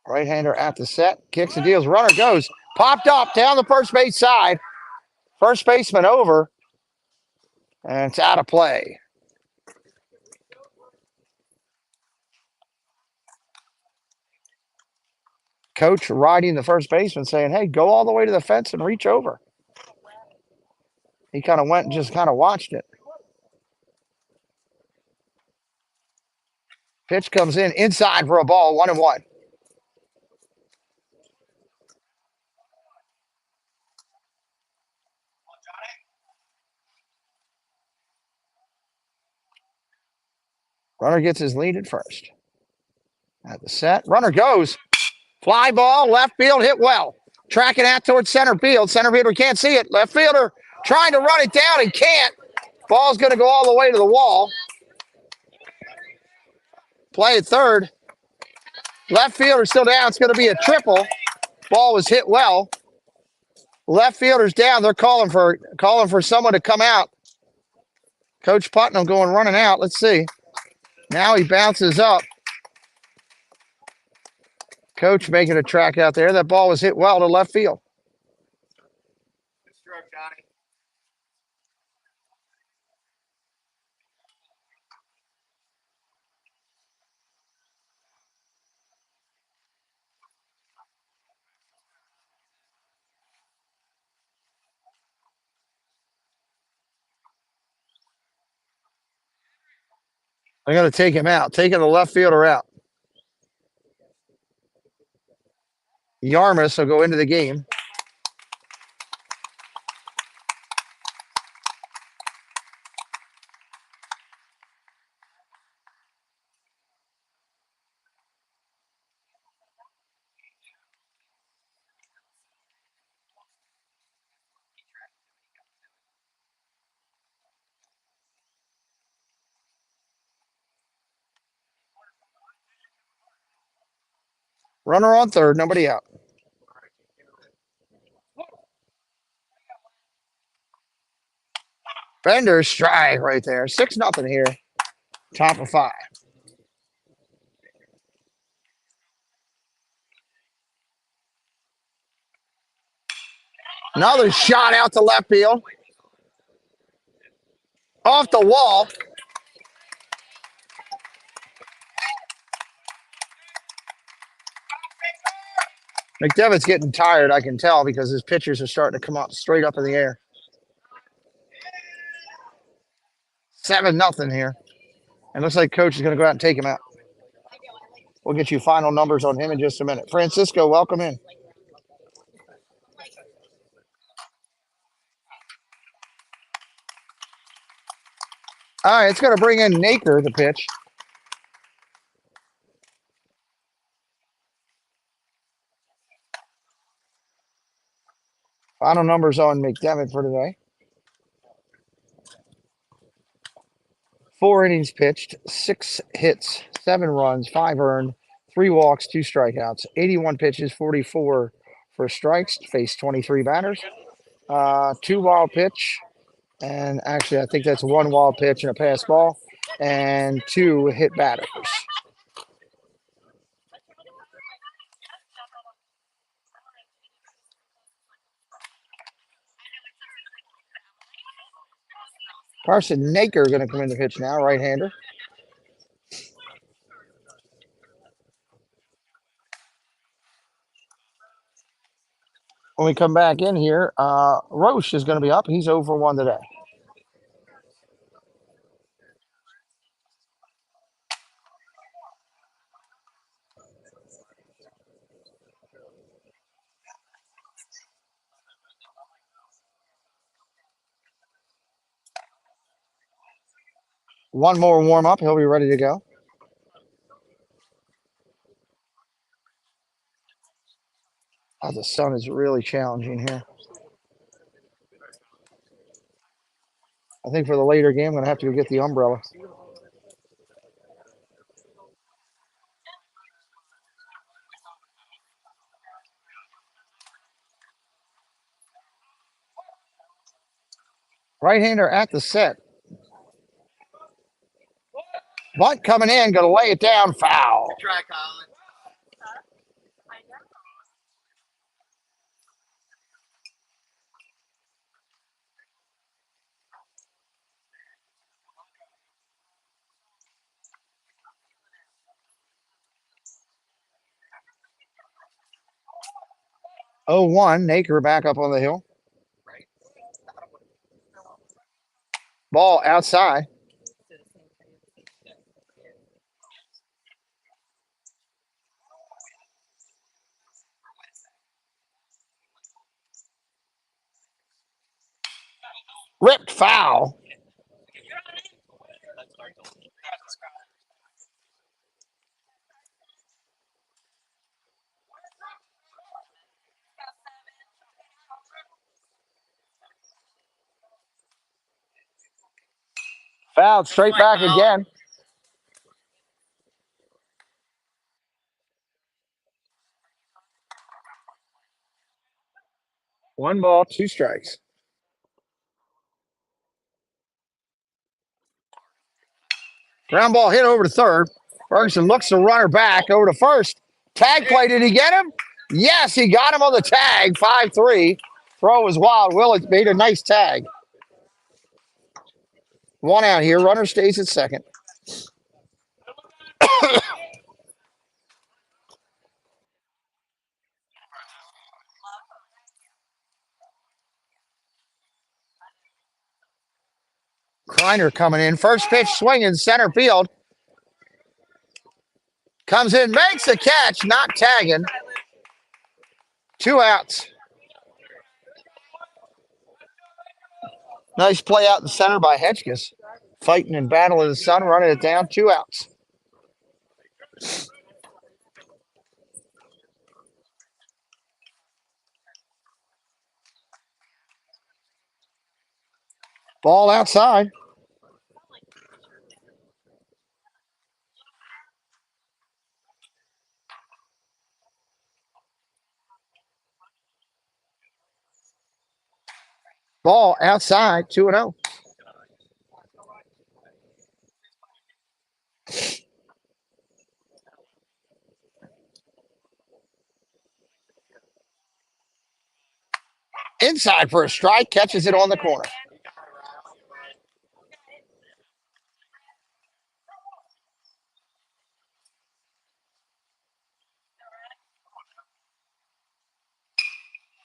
Right-hander at the set. Kicks and deals. Runner goes. Popped up down the first base side. First baseman over. And it's out of play. Coach riding the first baseman saying, hey, go all the way to the fence and reach over. He kind of went and just kind of watched it. Pitch comes in inside for a ball, 1-1. Runner gets his lead at first. At the set, runner goes. Fly ball, left field, hit well. Tracking out towards center field. Center fielder can't see it. Left fielder trying to run it down and can't. Ball's going to go all the way to the wall. Play at third. Left fielder still down. It's going to be a triple. Ball was hit well. Left fielder's down. They're calling for someone to come out. Coach Putnam going running out. Let's see. Now he bounces up. Coach making a track out there. That ball was hit well to left field. Good stroke, Johnny. They're going to take him out, taking the left fielder out. Yarmus will go into the game. Runner on third, nobody out. Bender strike right there. 6-0 here. Top of 5. Another shot out to left field. Off the wall. McDevitt's getting tired, I can tell, because his pitchers are starting to come out straight up in the air. 7-0 here. And looks like coach is going to go out and take him out. We'll get you final numbers on him in just a minute. Francisco, welcome in. All right, it's going to bring in Naker, the pitch. Final numbers on McDevitt for today. 4 innings pitched, 6 hits, 7 runs, 5 earned, 3 walks, 2 strikeouts, 81 pitches, 44 for strikes, faced 23 batters, 2 wild pitch, and actually I think that's 1 wild pitch and a pass ball, and 2 hit batters. Carson Naker going to come in the pitch now, right-hander. When we come back in here, Roche is going to be up. He's 0 for 1 today. One more warm up. He'll be ready to go. Oh, the sun is really challenging here. I think for the later game, I'm going to have to go get the umbrella. Right-hander at the set. Bunt coming in, going to lay it down, foul. Good try, Colin. 0-1. Naker back up on the hill. Ball outside. Ripped foul. Fouled straight back again. One ball, two strikes. Ground ball hit over to third. Ferguson looks the runner back over to first. Tag play, did he get him? Yes, he got him on the tag. 5-3. Throw was wild. Willett made a nice tag. One out here. Runner stays at second. Kreiner coming in. First pitch swinging center field. Comes in, makes the catch, not tagging. 2 outs. Nice play out in center by Hedges. Fighting and battling the sun, running it down. 2 outs. Ball outside. Ball outside. 2-0. Inside for a strike. Catches it on the corner.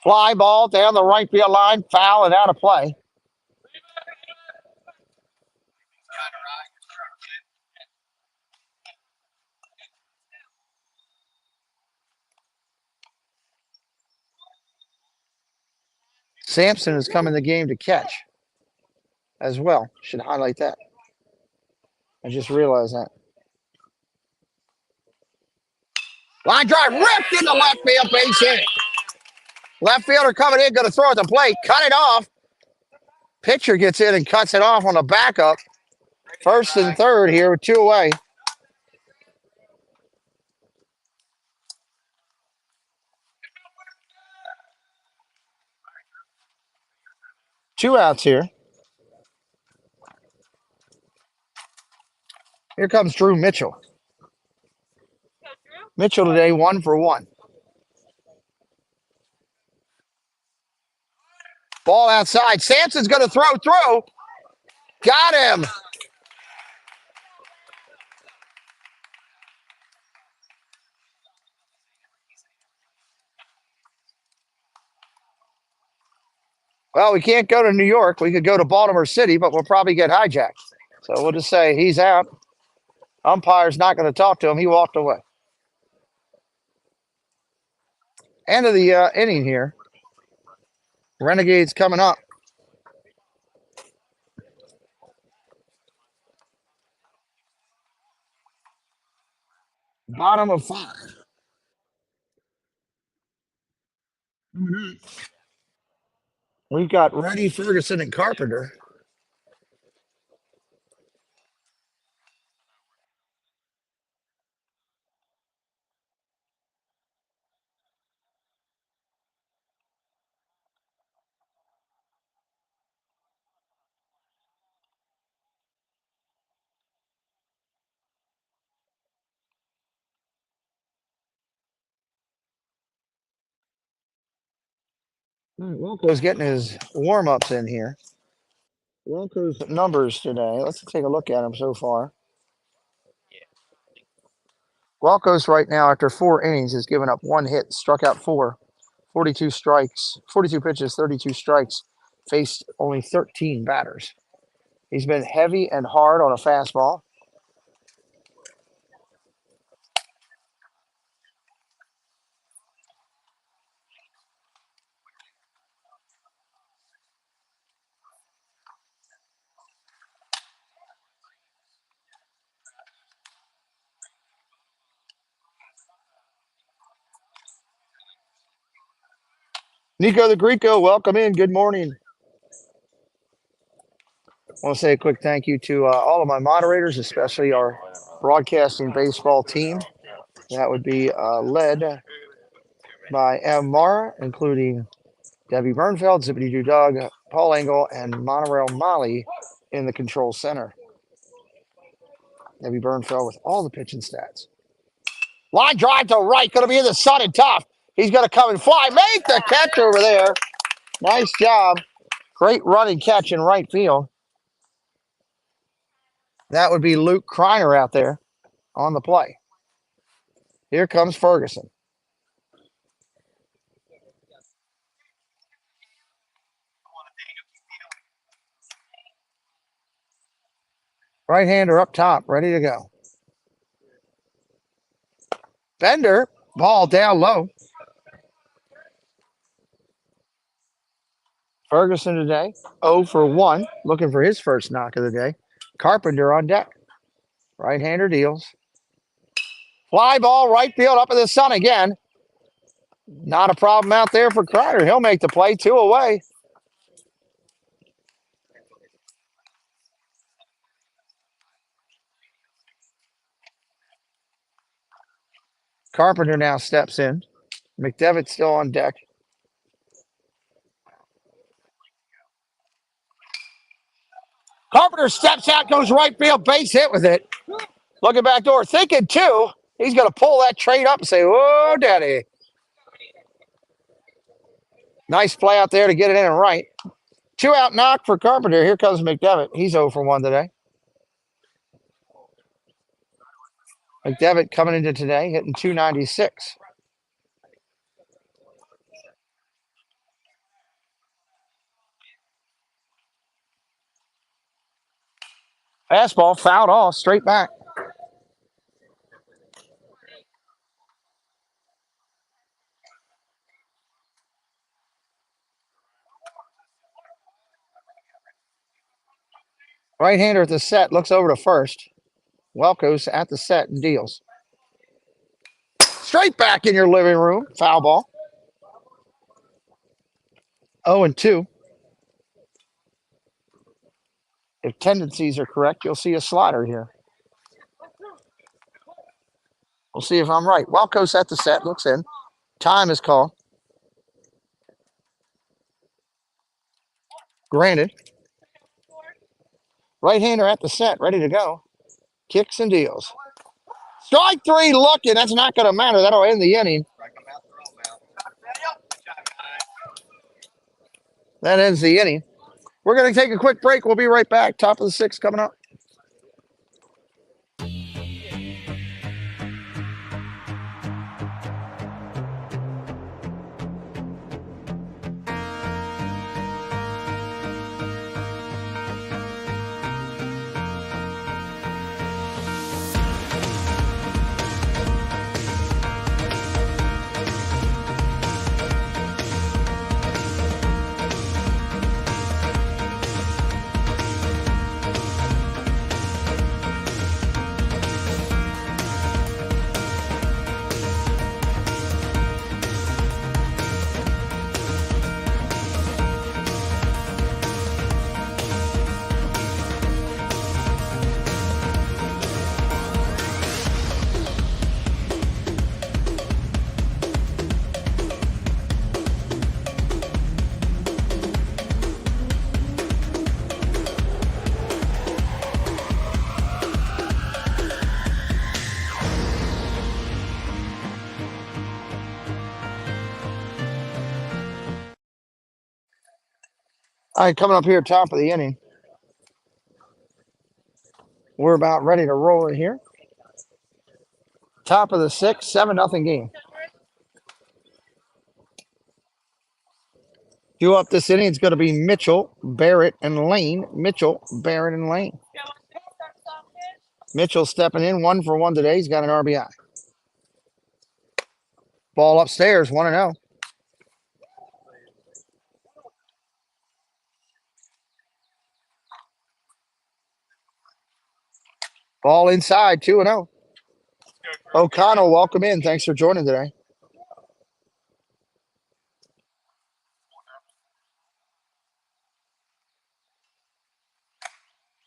Fly ball down the right field line. Foul and out of play. Sampson has come in the game to catch as well. Should highlight that. I just realized that. Line drive ripped into left field, base hit. Left fielder coming in, going to throw at the plate. Cut it off. Pitcher gets in and cuts it off on the backup. First and third here with 2 away. Two outs here. Here comes Drew Mitchell. Mitchell today 1 for 1. Ball outside. Sampson's going to throw through. Got him. Well, we can't go to New York. We could go to Baltimore City, but we'll probably get hijacked. So we'll just say he's out. Umpire's not going to talk to him. He walked away. End of the inning here. Renegades coming up. Bottom of 5. We've got Reddy, Ferguson, and Carpenter. Wilco's getting his warm-ups in here. Wilco's numbers today. Let's take a look at them so far. Wilco's right now, after 4 innings, has given up 1 hit, struck out 4. 42 strikes, 42 pitches, 32 strikes. Faced only 13 batters. He's been heavy and hard on a fastball. Nico the Greco, welcome in. Good morning. I want to say a quick thank you to all of my moderators, especially our broadcasting baseball team. That would be led by M. Mara, including Debbie Bernfeld, Zippity Doo Dog, Paul Engel, and Monorail Molly in the control center. Debbie Bernfeld with all the pitching stats. Line drive to right, going to be in the sun and tough. He's going to come and fly. Make the catch over there. Nice job. Great running catch in right field. That would be Luke Kreiner out there on the play. Here comes Ferguson. Right-hander up top, ready to go. Bender, ball down low. Ferguson today, 0 for 1, looking for his first knock of the day. Carpenter on deck. Right-hander deals. Fly ball, right field, up in the sun again. Not a problem out there for Kreiner. He'll make the play, 2 away. Carpenter now steps in. McDevitt's still on deck. Carpenter steps out, goes right field, base hit with it. Looking back door, thinking 2. He's going to pull that trade up and say, "Whoa, daddy." Nice play out there to get it in and right. 2 out knock for Carpenter. Here comes McDevitt. He's 0 for 1 today. McDevitt coming into today, hitting 296. Fastball fouled off, straight back. Right-hander at the set, looks over to first. Welkos at the set and deals. Straight back in your living room. Foul ball. 0 and 2. If tendencies are correct, you'll see a slider here. We'll see if I'm right. Welkos at the set, looks in. Time is called. Granted. Right-hander at the set, ready to go. Kicks and deals. Strike 3 looking. That's not going to matter. That'll end the inning. That ends the inning. We're going to take a quick break. We'll be right back. Top of the 6th coming up. All right, coming up here, top of the inning. We're about ready to roll it here. Top of the 6th, 7-0 game. Due up this inning, it's going to be Mitchell, Barrett, and Lane. Mitchell, Barrett, and Lane. Mitchell stepping in 1-for-1 today. He's got an RBI. Ball upstairs, 1-0. Ball inside, 2-0. O'Connell, welcome in. Thanks for joining today.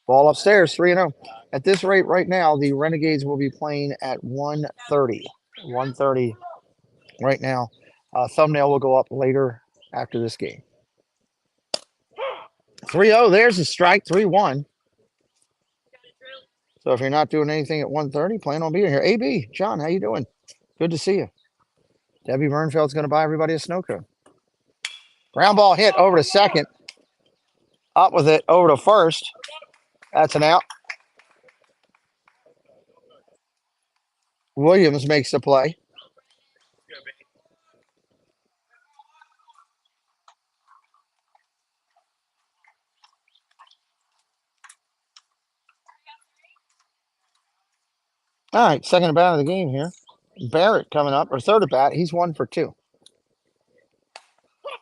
Ball upstairs, 3-0. At this rate right now, the Renegades will be playing at 1:30. 1:30 right now. Thumbnail will go up later after this game. 3-0, there's a strike, 3-1. So if you're not doing anything at 1:30, plan on being here. AB, John, how you doing? Good to see you. Debbie Bernfeld's going to buy everybody a snow cone. Ground ball hit over to second. Up with it over to first. That's an out. Williams makes the play. All right, second at bat of the game here. Barrett coming up, or third at bat. He's 1 for 2.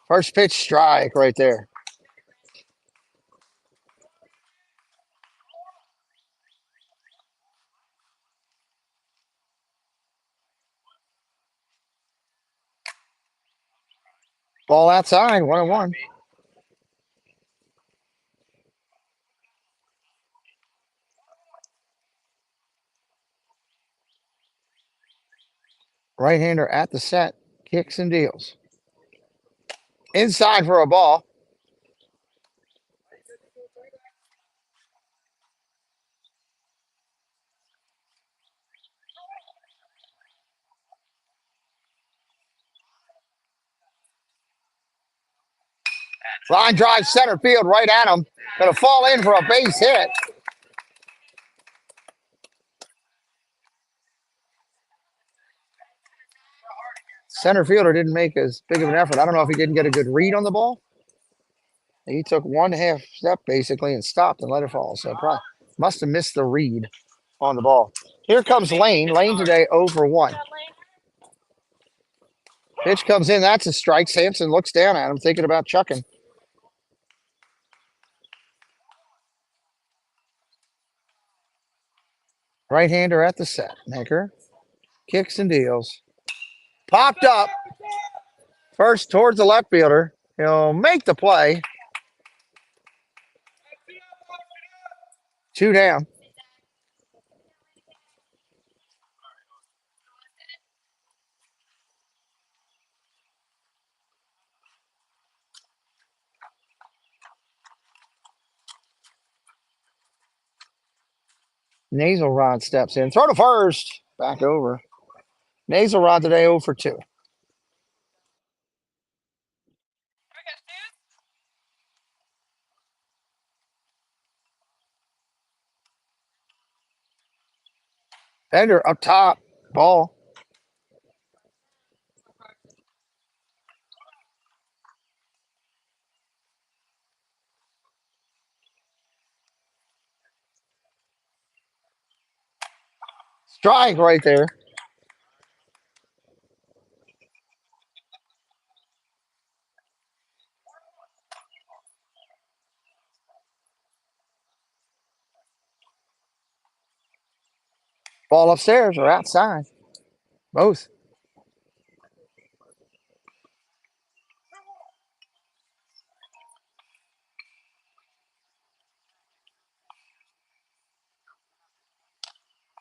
First pitch strike right there. Ball outside, 1-1. Right-hander at the set, kicks and deals. Inside for a ball. Line drive center field right at him. Going to fall in for a base hit. Center fielder didn't make as big of an effort. I don't know if he didn't get a good read on the ball. He took 1/2 step basically and stopped and let it fall. So probably must have missed the read on the ball. Here comes Lane. Lane today 0 for 1. Pitch comes in. That's a strike. Sampson looks down at him, thinking about chucking. Right-hander at the set. Maker kicks and deals. Popped up. First towards the left fielder. He'll make the play. 2 down. Nasal Rod steps in. Throw to first. Back over. Nasal Rod today 0 for 2. Bender up top. Ball. Strike right there. Ball upstairs or outside. Both.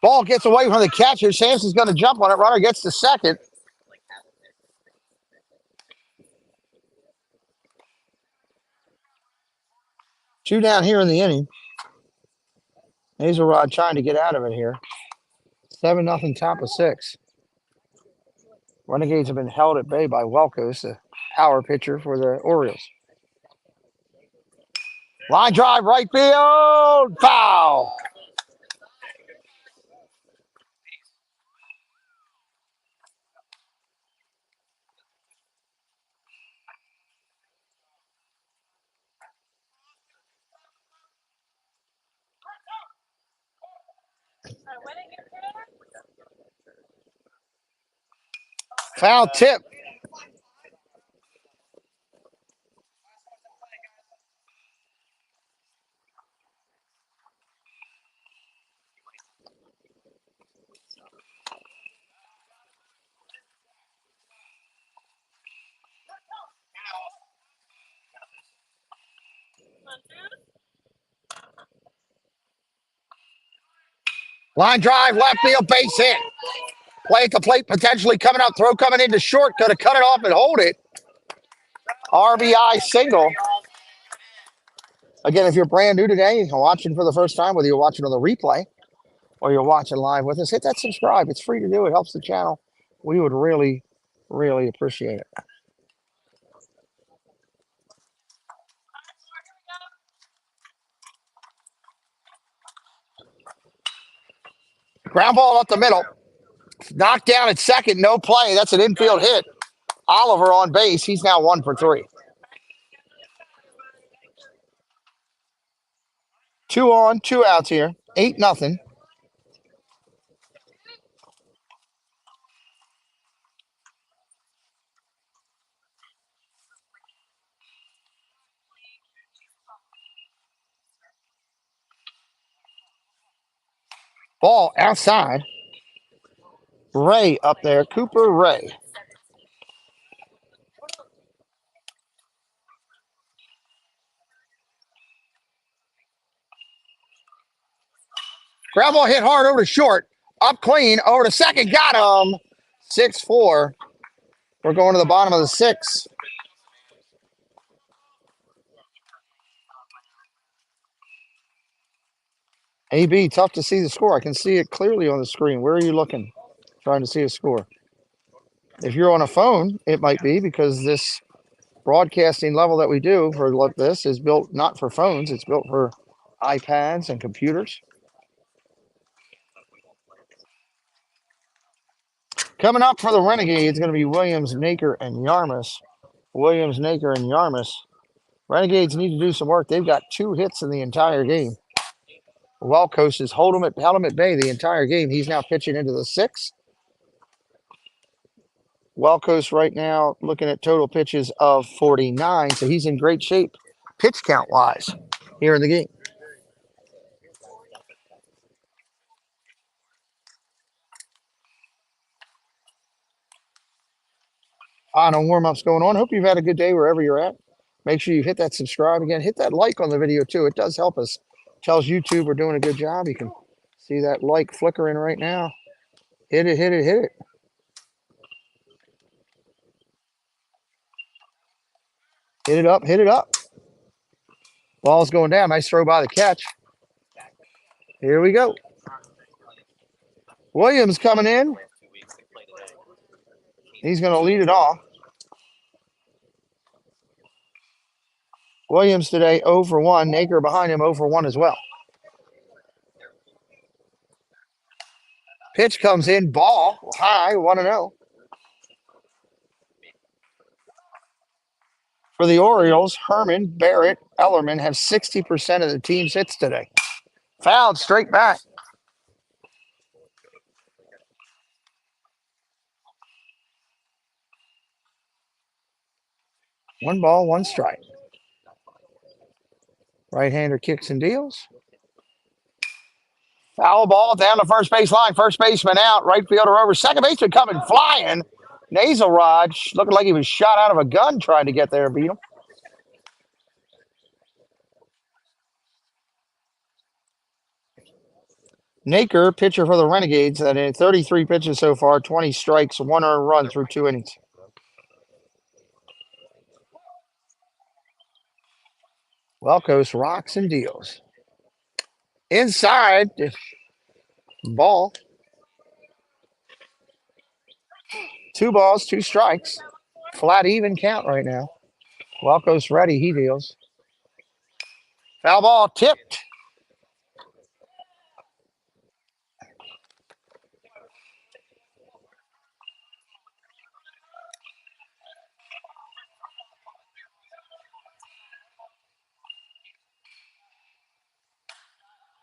Ball gets away from the catcher. Sampson's going to jump on it. Runner gets to second. Two down here in the inning. Hazelrod trying to get out of it here. 7-0 top of 6. Renegades have been held at bay by Welkos, the power pitcher for the Orioles. Line drive, right field, foul. Foul tip. Line drive, left field, base hit. Play at the plate, potentially coming up, throw coming into short, could have cut it off and hold it. RBI single. Again, if you're brand new today and watching for the first time, whether you're watching on the replay or you're watching live with us, hit that subscribe. It's free to do. It helps the channel. We would really, really appreciate it. Ground ball up the middle. Knocked down at second, no play. That's an infield hit. Oliver on base. He's now 1 for 3. 2 on, 2 outs here. 8-0. Ball outside. Ray up there. Cooper Ray. Ground ball hit hard over to short. Up clean. Over to second. Got him. 6-4. We're going to the bottom of the 6th. AB, tough to see the score. I can see it clearly on the screen. Where are you looking? Trying to see a score. If you're on a phone, it might be because this broadcasting level that we do for this is built not for phones. It's built for iPads and computers. Coming up for the Renegades, it's going to be Williams, Naker, and Yarmus. Williams, Naker, and Yarmus. Renegades need to do some work. They've got 2 hits in the entire game. Wellcoast has held him at bay the entire game. He's now pitching into the 6th. Wellcoast right now looking at total pitches of 49, so he's in great shape pitch count wise here in the game. No warm-ups going on. Hope you've had a good day wherever you're at. Make sure you hit that subscribe again. Hit that like on the video too. It does help us. Tells YouTube we're doing a good job. You can see that like flickering right now. Hit it, hit it, hit it. Hit it up, hit it up. Ball's going down. Nice throw by the catch. Here we go. Williams coming in. He's going to lead it off. Williams today 0 for 1. Naker behind him 0 for 1 as well. Pitch comes in. Ball high, 1-0. For the Orioles, Herman, Barrett, Ellerman have 60% of the team's hits today. Fouled straight back. One ball, one strike. Right-hander kicks and deals. Foul ball down the first base line. First baseman out. Right fielder over. Second baseman coming flying. Nasal rod looking like he was shot out of a gun trying to get there and beat him. Naker, pitcher for the Renegades, that in 33 pitches so far, 20 strikes, 1 earned run through 2 innings. Wellcoast rocks and deals. Inside. Ball. 2 balls, 2 strikes. Flat even count right now. Wellcoast ready. He deals. Foul ball tipped.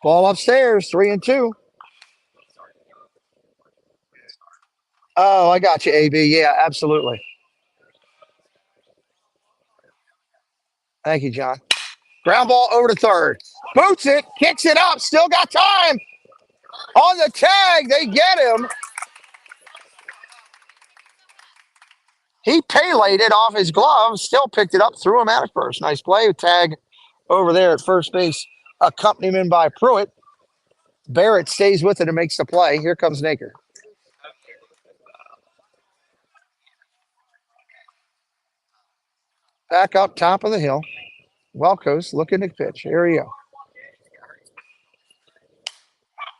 Ball upstairs, 3-2. Oh, I got you, AB. Yeah, absolutely. Thank you, John. Ground ball over to third. Boots it, kicks it up, still got time. On the tag, they get him. He paylaid it off his glove, still picked it up, threw him out at first. Nice play. Tag over there at first base, accompaniment by Pruitt. Barrett stays with it and makes the play. Here comes Naker. Back up top of the hill. Welkos looking to pitch. Here we go.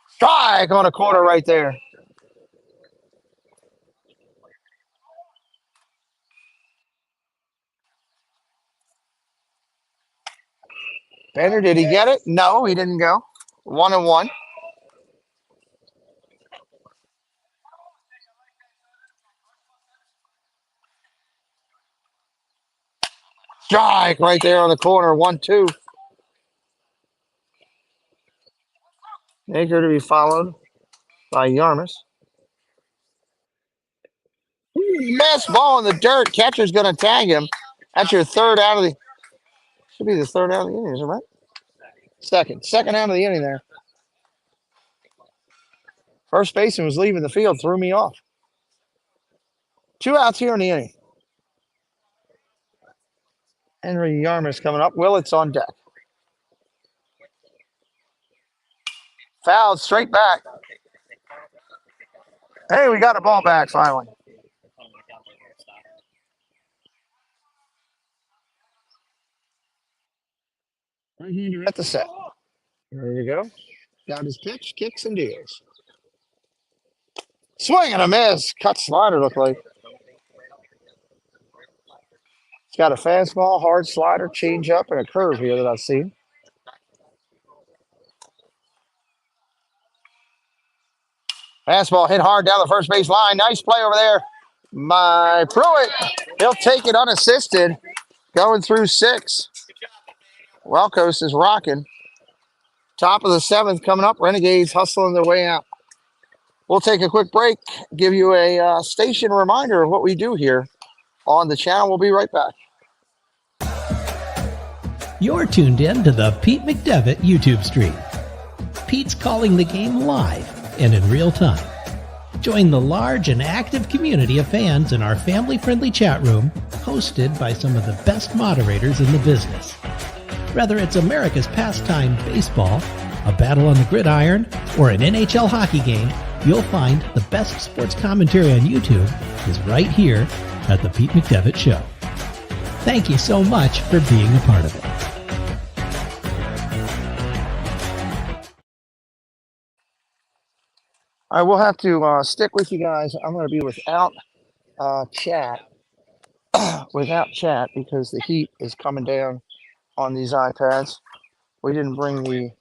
Strike on a corner right there. Banner, did he get it? No, he didn't go. 1-1. Strike right there on the corner. 1-2. Naker to be followed by Yarmus. Mess ball in the dirt. Catcher's going to tag him. That's your third out of the. Should be the third out of the inning, is it right? Second out of the inning there. First baseman was leaving the field, threw me off. 2 outs here in the inning. Henry Yarmus coming up. Willett's on deck. Fouled straight back. Hey, we got a ball back finally. Right-hander at the set. There you go. Got his pitch, kicks and deals. Swing and a miss. Cut slider look like. It's got a fastball, hard slider, change up, and a curve here that I've seen. Fastball hit hard down the first base line. Nice play over there by Pruitt. He'll take it unassisted. Going through 6. Welkos is rocking. Top of the 7th coming up. Renegades hustling their way out. We'll take a quick break, give you a station reminder of what we do here on the channel. We'll be right back. You're tuned in to the Pete McDevitt YouTube stream. Pete's calling the game live and in real time. Join the large and active community of fans in our family-friendly chat room, hosted by some of the best moderators in the business. Whether it's America's pastime baseball, a battle on the gridiron, or an NHL hockey game, you'll find the best sports commentary on YouTube is right here at the Pete McDevitt Show. Thank you so much for being a part of it. I will have to stick with you guys. I'm going to be without chat, because the heat is coming down on these iPads. We didn't bring the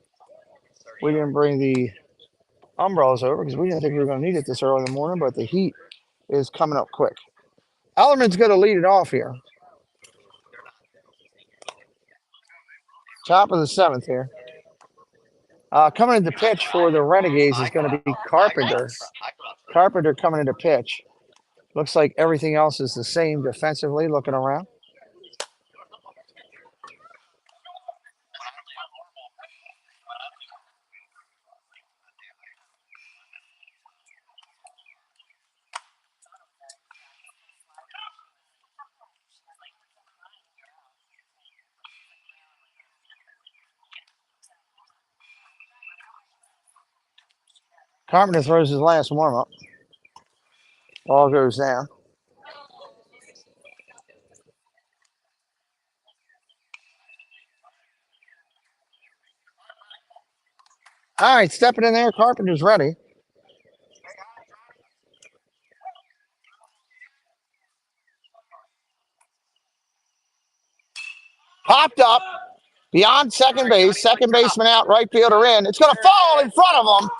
umbrellas over because we didn't think we were going to need it this early in the morning, but the heat is coming up quick. Ellerman's going to lead it off here. Top of the 7th here. Coming into pitch for the Renegades is going to be Carpenter. Carpenter coming into pitch. Looks like everything else is the same defensively, looking around. Carpenter throws his last warm-up. Ball goes down. All right, stepping in there. Carpenter's ready. Popped up beyond second base. Second baseman out, right fielder in. It's going to fall in front of him.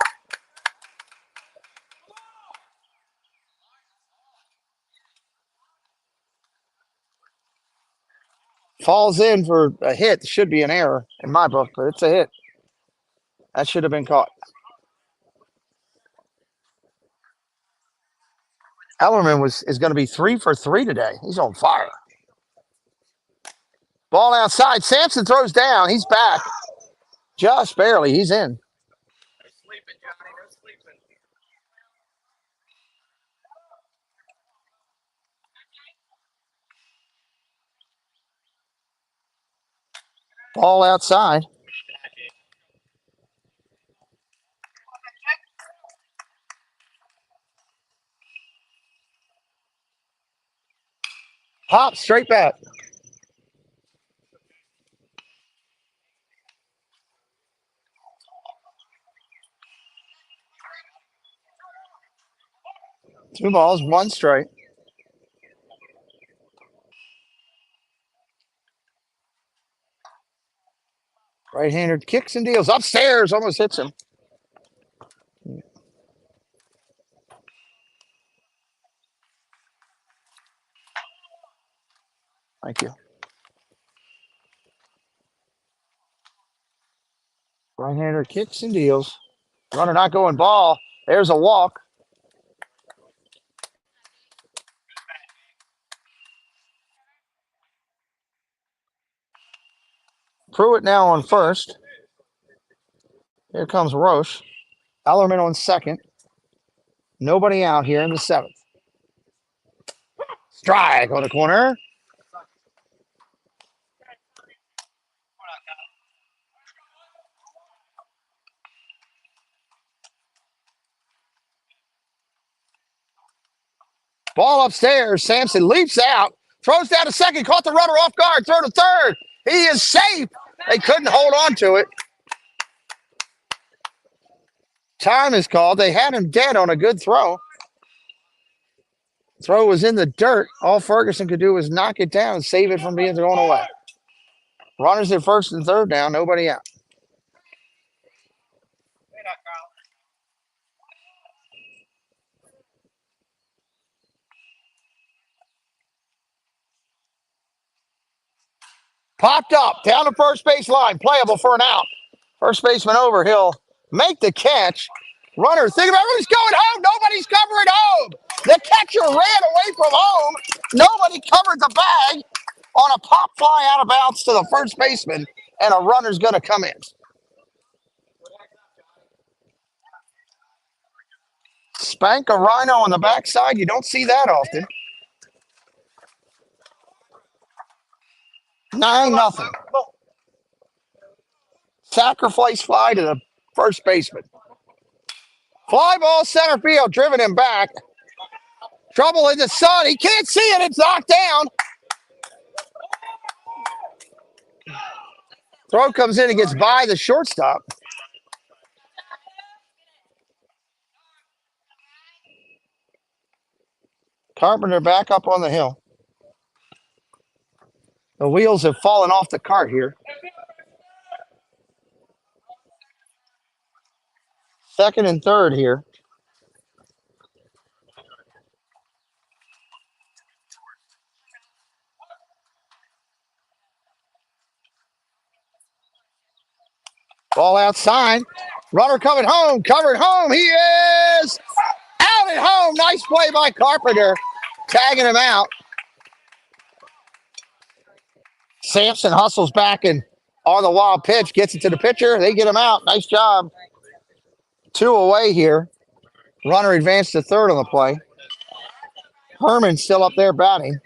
Falls in for a hit. Should be an error in my book, but it's a hit. That should have been caught. Ellerman is going to be 3 for 3 today. He's on fire. Ball outside. Sampson throws down. He's back. Just barely. He's in. No sleeping, Johnny. No sleeping. Ball outside. Hop straight back. Two balls, one strike. Right-hander kicks and deals. Upstairs, almost hits him. Thank you. Right-hander kicks and deals. Runner not going ball. There's a walk. Pruitt now on first. Here comes Roche. Ellerman on second. Nobody out here in the seventh. Strike on the corner. Ball upstairs. Sampson leaps out. Throws down to second. Caught the runner off guard. Throw to third. He is safe. They couldn't hold on to it. Time is called. They had him dead on a good throw. Throw was in the dirt. All Ferguson could do was knock it down and save it from being thrown away. Runners at first and third down. Nobody out. Popped up. Down the first base line. Playable for an out. First baseman over. He'll make the catch. Runner, think about who's going home. Nobody's covering home. The catcher ran away from home. Nobody covered the bag on a pop fly out of bounds to the first baseman, and a runner's going to come in. Spank a rhino on the backside. You don't see that often. 9-0. Sacrifice fly to the first baseman. Fly ball center field, driven him back. Trouble in the sun. He can't see it. It's knocked down. Throw comes in and gets by the shortstop. Carpenter back up on the hill. The wheels have fallen off the cart here. Second and third here. Ball outside. Runner coming home. Covered home. He is out at home. Nice play by Carpenter. Tagging him out. Sampson hustles back and on the wild pitch. Gets it to the pitcher. They get him out. Nice job. 2 away here. Runner advanced to third on the play. Herman still up there batting.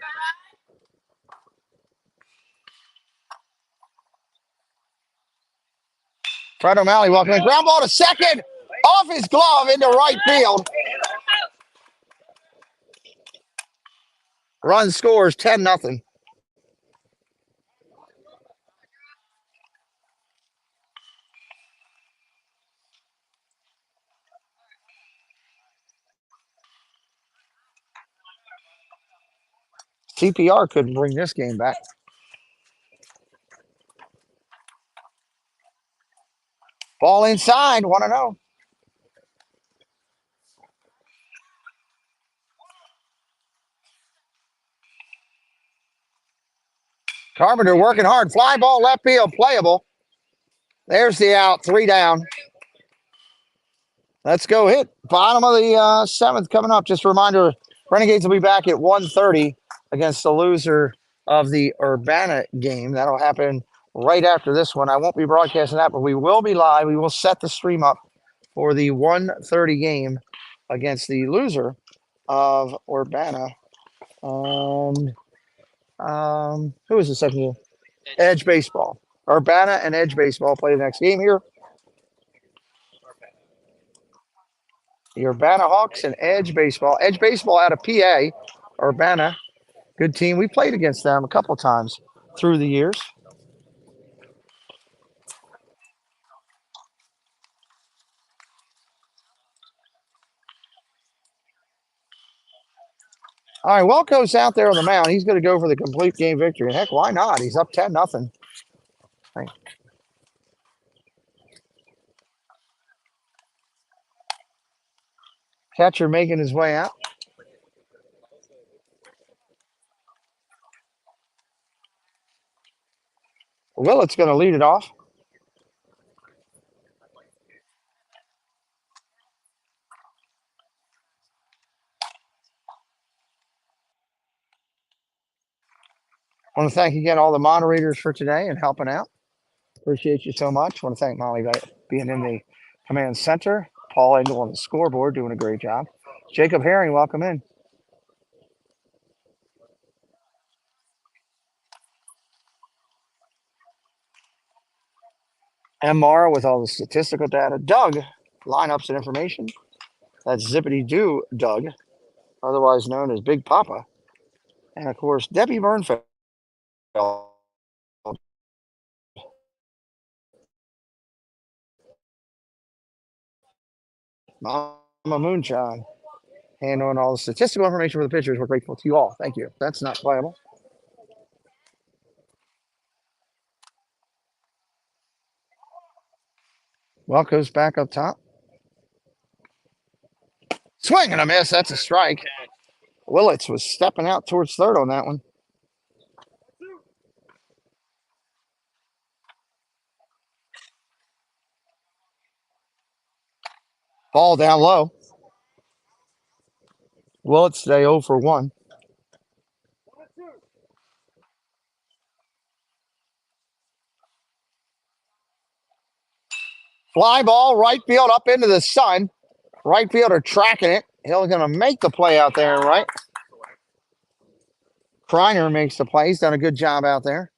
Fred O'Malley walking in. Ground ball to second. Off his glove into right field. Run scores 10-0. CPR couldn't bring this game back. Ball inside, 1-0. Carpenter working hard. Fly ball left field, playable. There's the out, 3 down. Let's go hit. Bottom of the seventh coming up. Just a reminder, Renegades will be back at 1:30 against the loser of the Urbana game. That'll happen right after this one. I won't be broadcasting that, but we will be live. We will set the stream up for the 1:30 game against the loser of Urbana. Who is the second game? Edge Baseball. Urbana and Edge Baseball play the next game here. The Urbana Hawks and Edge Baseball. Edge Baseball out of PA. Urbana, good team. We played against them a couple times through the years. All right, Welco's out there on the mound. He's going to go for the complete game victory. And heck, why not? He's up 10-0. Catcher making his way out. Willett's going to lead it off. I want to thank again all the moderators for today and helping out. Appreciate you so much. I want to thank Molly being in the command center. Paul Engel on the scoreboard doing a great job. Jacob Herring, welcome in. M. Mara with all the statistical data. Doug, lineups and information. That's Zippity Doo Doug, otherwise known as Big Papa. And of course, Debbie Burnfeld. Mama Moonshine. Handling all the statistical information for the pitchers. We're grateful to you all. Thank you. That's not playable. Welco's back up top. Swing and a miss. That's a strike. Willits was stepping out towards third on that one. Ball down low. Willits today 0 for 1. Fly ball, right field up into the sun. Right fielder tracking it. He's going to make the play out there, right? Kreiner makes the play. He's done a good job out there.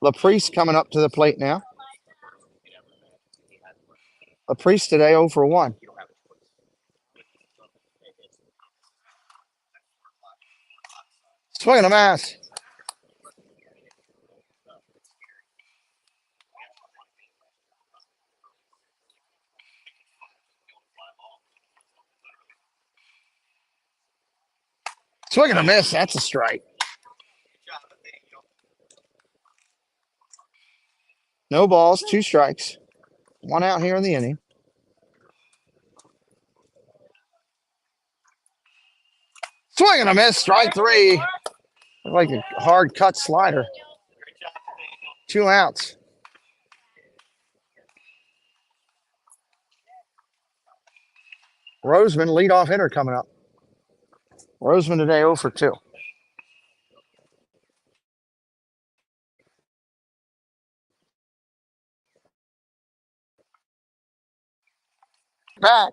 LaPriest coming up to the plate now. LaPriest today 0 for 1. Swing and a miss. Swing and a miss. That's a strike. No balls, 2 strikes. 1 out here in the inning. Swing and a miss. Strike 3. Like a hard cut slider. 2 outs. Roseman, leadoff hitter coming up. Roseman today 0 for 2. Back.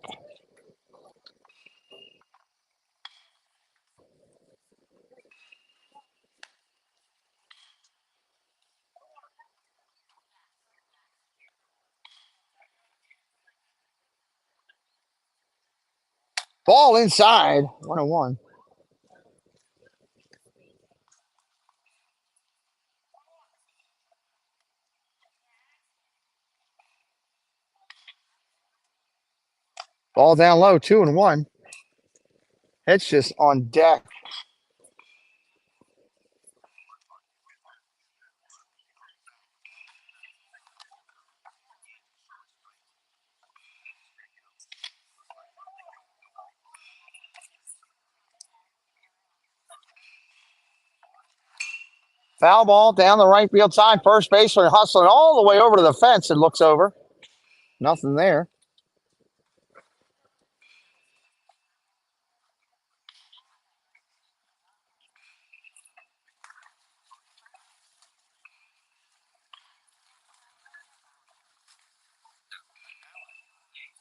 Ball inside. 1-1. Ball down low. 2-1. It's just on deck. Foul ball down the right field side. First baseman hustling all the way over to the fence and looks over. Nothing there.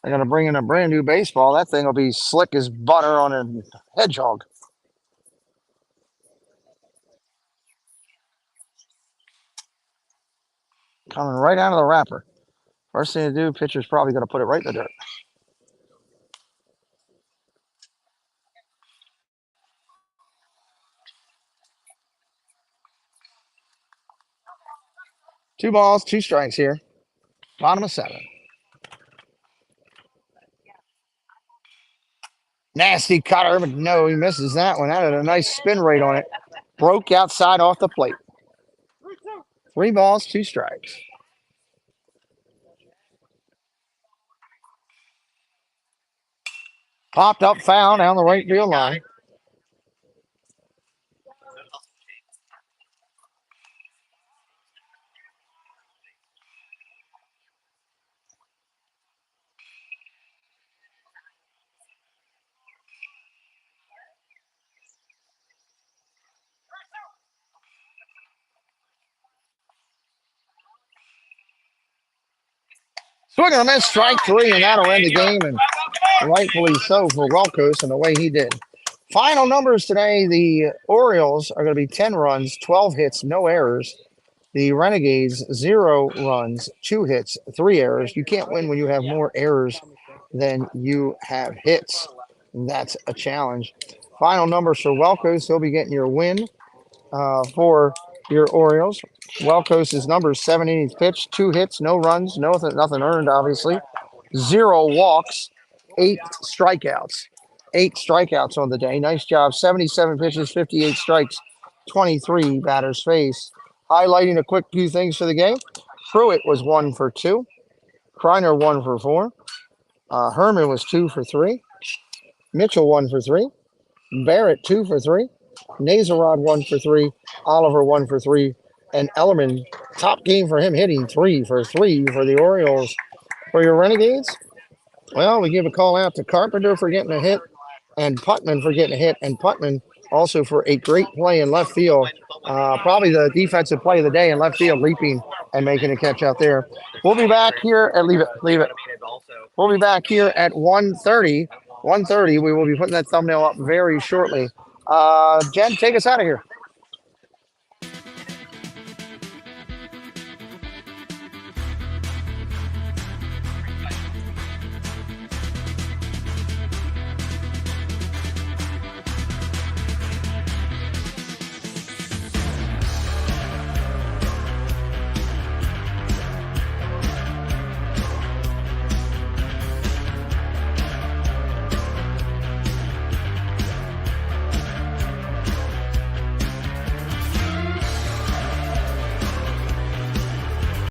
They're going to bring in a brand new baseball. That thing will be slick as butter on a hedgehog. Coming right out of the wrapper. First thing to do, pitcher's probably going to put it right in the dirt. Two balls, two strikes here. Bottom of 7. Nasty cutter, but no, he misses that one. That had a nice spin rate on it. Broke outside off the plate. 3 balls, 2 strikes. Popped up foul down the right field line. Swing and a miss, strike 3, and that'll end the game, and rightfully so for Welkos and the way he did. Final numbers today, the Orioles are going to be 10 runs, 12 hits, no errors. The Renegades, 0 runs, 2 hits, 3 errors. You can't win when you have more errors than you have hits. That's a challenge. Final numbers for Welkos, he'll be getting your win for your Orioles. Welkos' numbers: 7 innings pitched, 2 hits, no runs, nothing earned, obviously. 0 walks, 8 strikeouts. 8 strikeouts on the day. Nice job. 77 pitches, 58 strikes, 23 batters faced. Highlighting a quick few things for the game. Pruitt was 1 for 2. Kreiner 1 for 4. Herman was 2 for 3. Mitchell 1 for 3. Barrett 2 for 3. Nazarod 1 for 3. Oliver 1 for 3. And Ellerman, top game for him, hitting 3 for 3 for the Orioles. For your Renegades, well, we give a call out to Carpenter for getting a hit and Putman for getting a hit, and Putman also for a great play in left field. Probably the defensive play of the day in left field, leaping and making a catch out there. We'll be back here at leave it. We'll be back here at 1:30. 1:30. We will be putting that thumbnail up very shortly. Jen, take us out of here.